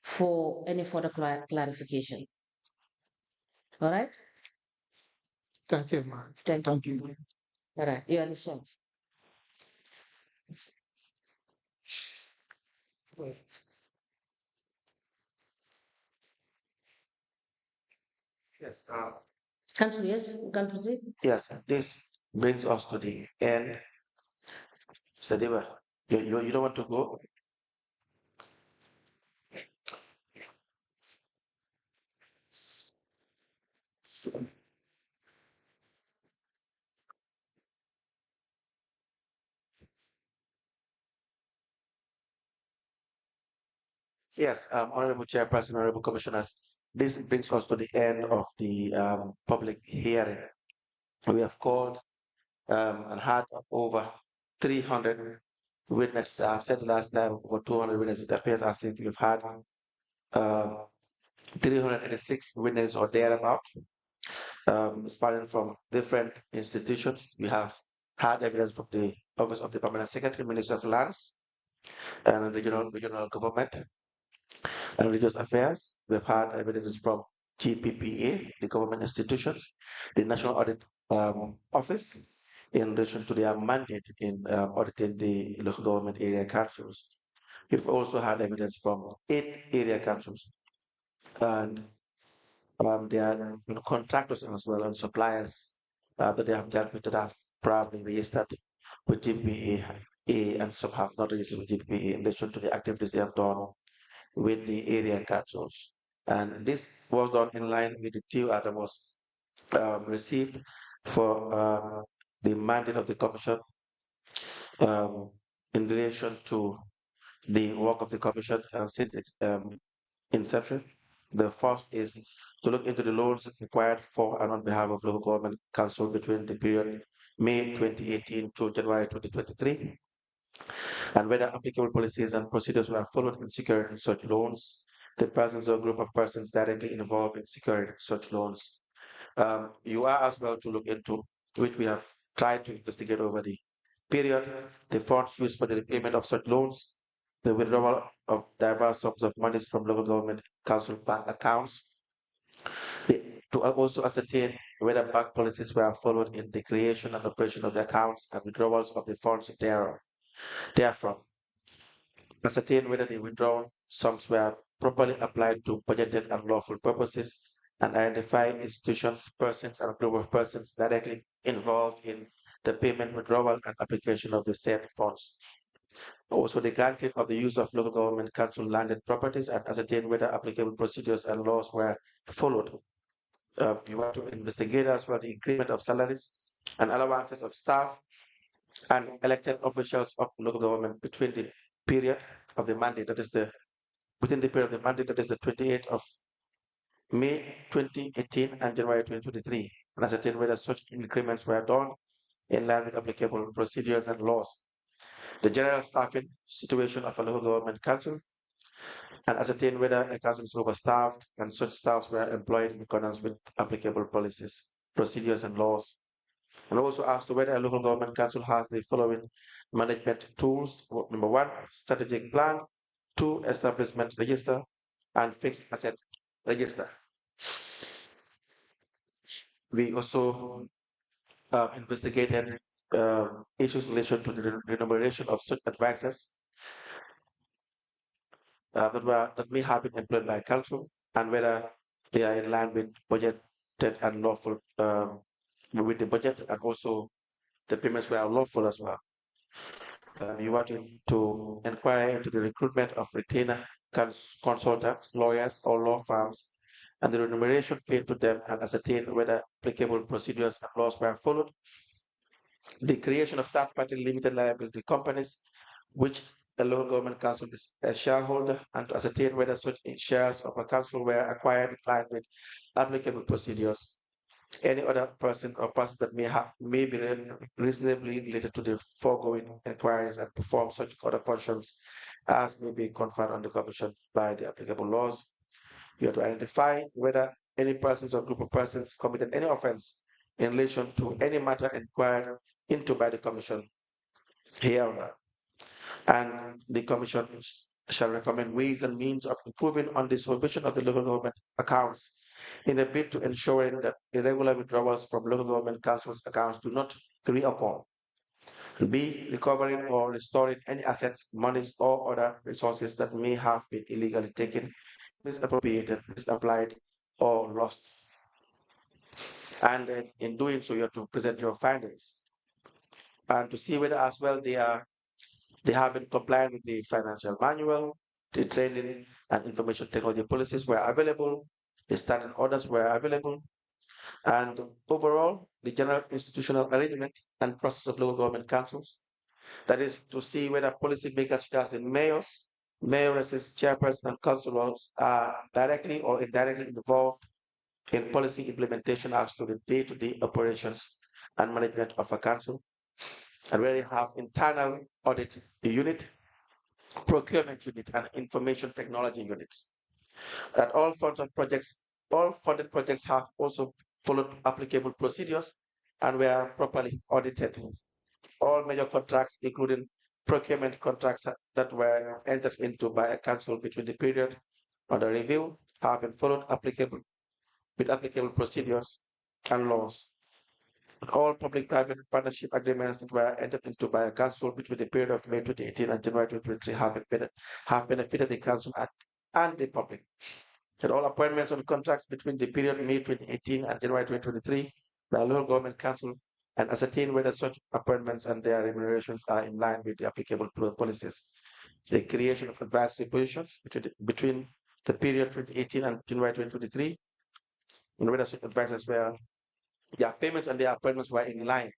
for any further clarification. All right? Thank you, ma'am. Thank you. All right. You are discharged. Yes. Council, yes, you can proceed. Yes. This brings us to the end. Mr. Dibba, you don't want to go? Yes, Honorable Chairperson, Honorable Commissioners, this brings us to the end of the public hearing. We have called and had over 300 witnesses. I've said last time over 200 witnesses. It appears as if we've had 386 witnesses or thereabout, spanning from different institutions. We have had evidence from the Office of the Permanent Secretary, Minister of Lands, and regional government and religious affairs. We've had evidences from GPPA, the government institutions, the National Audit Office, in relation to their mandate in auditing the local government area councils. We've also had evidence from 8 area councils, and their contractors as well and suppliers that they have dealt with that have probably registered with GPPA and some have not registered with GPPA in relation to the activities they have done with the area councils. And this was done in line with the TOR that was received for the mandate of the commission in relation to the work of the commission since its inception. The first is to look into the loans required for and on behalf of local government council between the period May 2018 to January 2023, and whether applicable policies and procedures were followed in securing such loans, the persons or group of persons directly involved in securing such loans. You are as well to look into, which we have tried to investigate over the period, the funds used for the repayment of such loans, the withdrawal of diverse sums of monies from local government council bank accounts, to also ascertain whether bank policies were followed in the creation and operation of the accounts and withdrawals of the funds therefrom, ascertain whether the withdrawn sums were properly applied to budgeted and lawful purposes, and identify institutions, persons, and group of persons directly involved in the payment, withdrawal, and application of the said funds. Also, the granting of the use of local government council landed properties, and ascertain whether applicable procedures and laws were followed. You want to investigate as well the increment of salaries and allowances of staff and elected officials of local government between the period of the mandate, that is within the period of the mandate, that is the 28th of May 2018 and January 2023, and ascertain whether such increments were done in line with applicable procedures and laws. The general staffing situation of a local government council, and ascertain whether a council is overstaffed and such staffs were employed in accordance with applicable policies, procedures, and laws. And also as to whether a local government council has the following management tools. Number 1, strategic plan. 2, establishment register, and fixed asset register. We also investigated issues in relation to the remuneration of such advisors that may have been employed by council, and whether they are in line with budgeted and lawful with the budget, and also the payments were lawful as well. You want to inquire into the recruitment of retainer consultants, lawyers, or law firms, and the remuneration paid to them, and ascertain whether applicable procedures and laws were followed. The creation of third-party limited liability companies, which the local government council is a shareholder, and to ascertain whether such shares of a council were acquired in line with applicable procedures. Any other person or person that may be reasonably related to the foregoing inquiries and perform such other functions as may be conferred on the commission by the applicable laws. You have to identify whether any persons or group of persons committed any offense in relation to any matter inquired into by the commission here, and the commission shall recommend ways and means of improving on the supervision of the local government accounts in a bid to ensuring that irregular withdrawals from local government councils accounts do not reoccur. B, recovering or restoring any assets, monies, or other resources that may have been illegally taken, misappropriated, misapplied, or lost. And in doing so, you have to present your findings and to see whether as well they have been compliant with the financial manual, the training and information technology policies were available, the standing orders were available, and overall, the general institutional arrangement and process of local government councils. That is to see whether policymakers such as the mayors, mayoresses, chairpersons, and councillors are directly or indirectly involved in policy implementation as to the day-to-day operations and management of a council, and where they have internal audit unit, procurement unit, and information technology units. That all funds of projects, all funded projects have also followed applicable procedures and were properly audited. All major contracts, including procurement contracts that were entered into by a council between the period under review, have been followed with applicable procedures and laws. All public-private partnership agreements that were entered into by a council between the period of May 2018 and January 2023 have benefited the council and the public. And all appointments on contracts between the period May 2018 and January 2023 by a local government council, and ascertain whether such appointments and their remunerations are in line with the applicable policies. The creation of advisory positions between the period 2018 and January 2023, and whether such advisors were, their payments and their appointments were in line.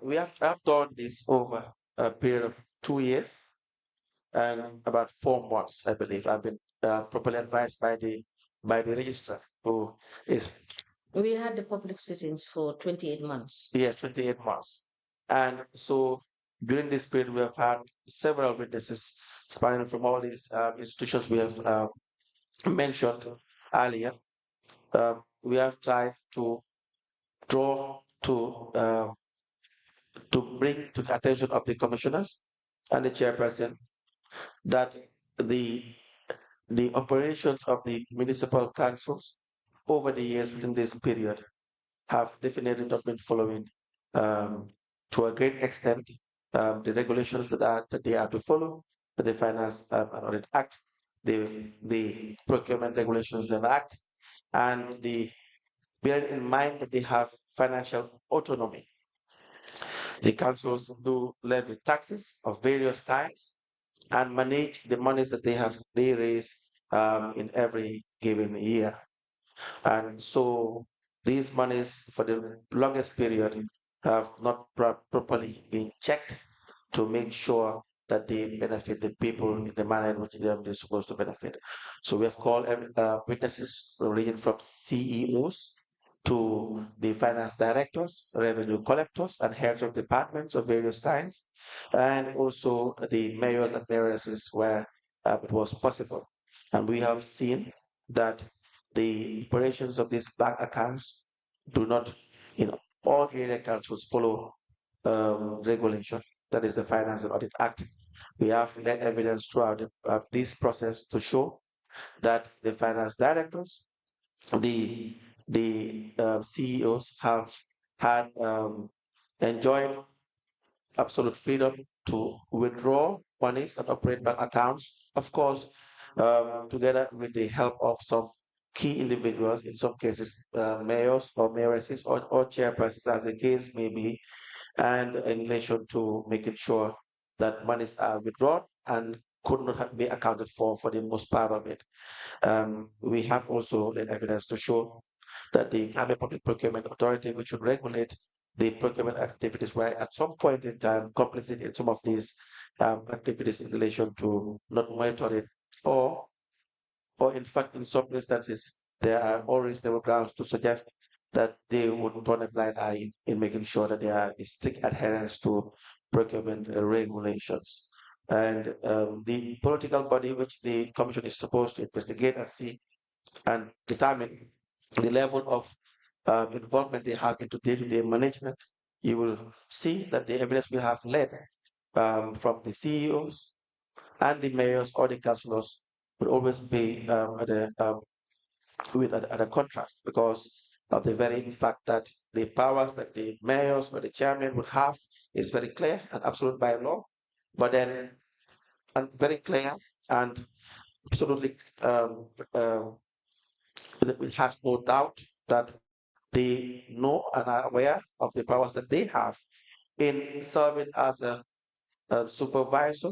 We have done this over a period of 2 years and about 4 months, I believe. I've been properly advised by the registrar, who is. We had the public sittings for 28 months. Yes, 28 months. And so during this period, we have had several witnesses spanning from all these institutions we have mentioned earlier. We have tried to draw to bring to the attention of the commissioners and the chairperson that the operations of the municipal councils over the years within this period have definitely not been following to a great extent the regulations that they are to follow, the Finance and Audit Act, the Procurement Regulations and Act, and bearing in mind that they have financial autonomy. The councils do levy taxes of various types and manage the monies that they raise in every given year. And so these monies for the longest period have not properly been checked to make sure that they benefit the people in the manner in which they're supposed to benefit. So we have called witnesses ranging from CEOs to the finance directors, revenue collectors, and heads of departments of various kinds, and also the mayors and mayoresses where it was possible. And we have seen that the operations of these bank accounts do not, all area councils follow regulation, that is the Finance and Audit Act. We have net evidence throughout this process to show that the finance directors, the CEOs have had enjoyed absolute freedom to withdraw monies and operate bank accounts, of course, together with the help of some key individuals, in some cases mayors or mayoresses or chairpersons, as the case may be, and in relation to making sure that monies are withdrawn and could not be accounted for the most part of it. We have also the evidence to show that the Gambia Public Procurement Authority, which should regulate the procurement activities, were at some point in time complicit in some of these activities in relation to not monitoring, or in fact, in some instances, there are all reasonable grounds to suggest that they would turn a blind eye in making sure that there are strict adherence to procurement regulations. And the political body which the commission is supposed to investigate and see and determine the level of involvement they have into day-to-day management, you will see that the evidence we have led from the CEOs and the mayors or the councillors would always be at a contrast, because of the very fact that the powers that the mayors or the chairman would have is very clear and absolute by law, but then and very clear and absolutely it has no doubt that they know and are aware of the powers that they have in serving as a supervisor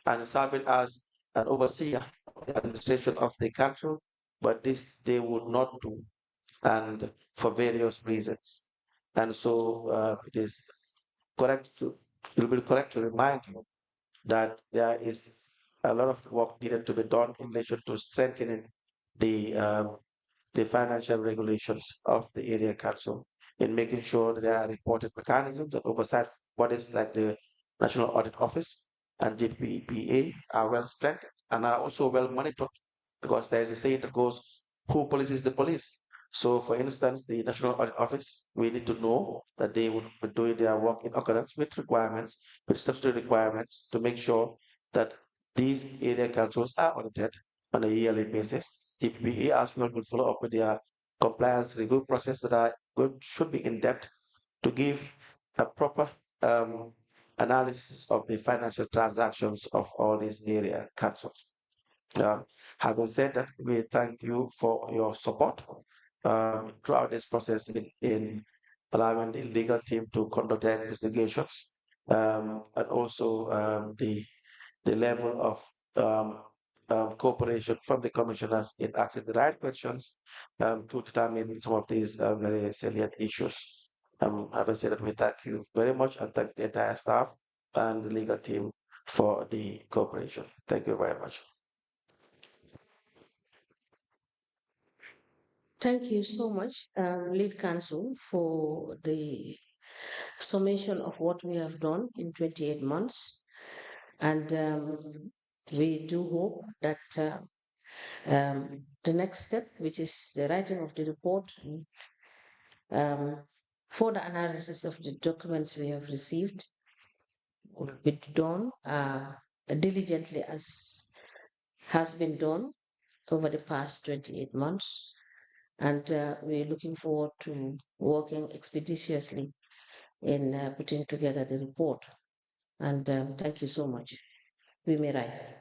and serving as an overseer of the administration of the country, but this they would not do, and for various reasons. And so it will be correct to remind you that there is a lot of work needed to be done in relation to strengthening the financial regulations of the area council, in making sure that there are reported mechanisms that oversight bodies like the National Audit Office and GPPA are well strengthened and are also well monitored, because there is a saying that goes, who polices the police? So, for instance, the National Audit Office, we need to know that they would be doing their work in accordance with requirements, with statutory requirements, to make sure that these area councils are audited on a yearly basis. GPPA as well will follow up with their compliance review process that should be in depth to give a proper analysis of the financial transactions of all these area councils. Having said that, we thank you for your support throughout this process in allowing the legal team to conduct their investigations, and also the level of cooperation from the commissioners in asking the right questions to determine some of these very salient issues. Having said that, we thank you very much and thank the entire staff and the legal team for the cooperation. Thank you very much. Thank you so much, Lead Counsel, for the summation of what we have done in 28 months. And we do hope that the next step, which is the writing of the report, for the analysis of the documents we have received, will be done diligently as has been done over the past 28 months. And we're looking forward to working expeditiously in putting together the report. And thank you so much. We may rise.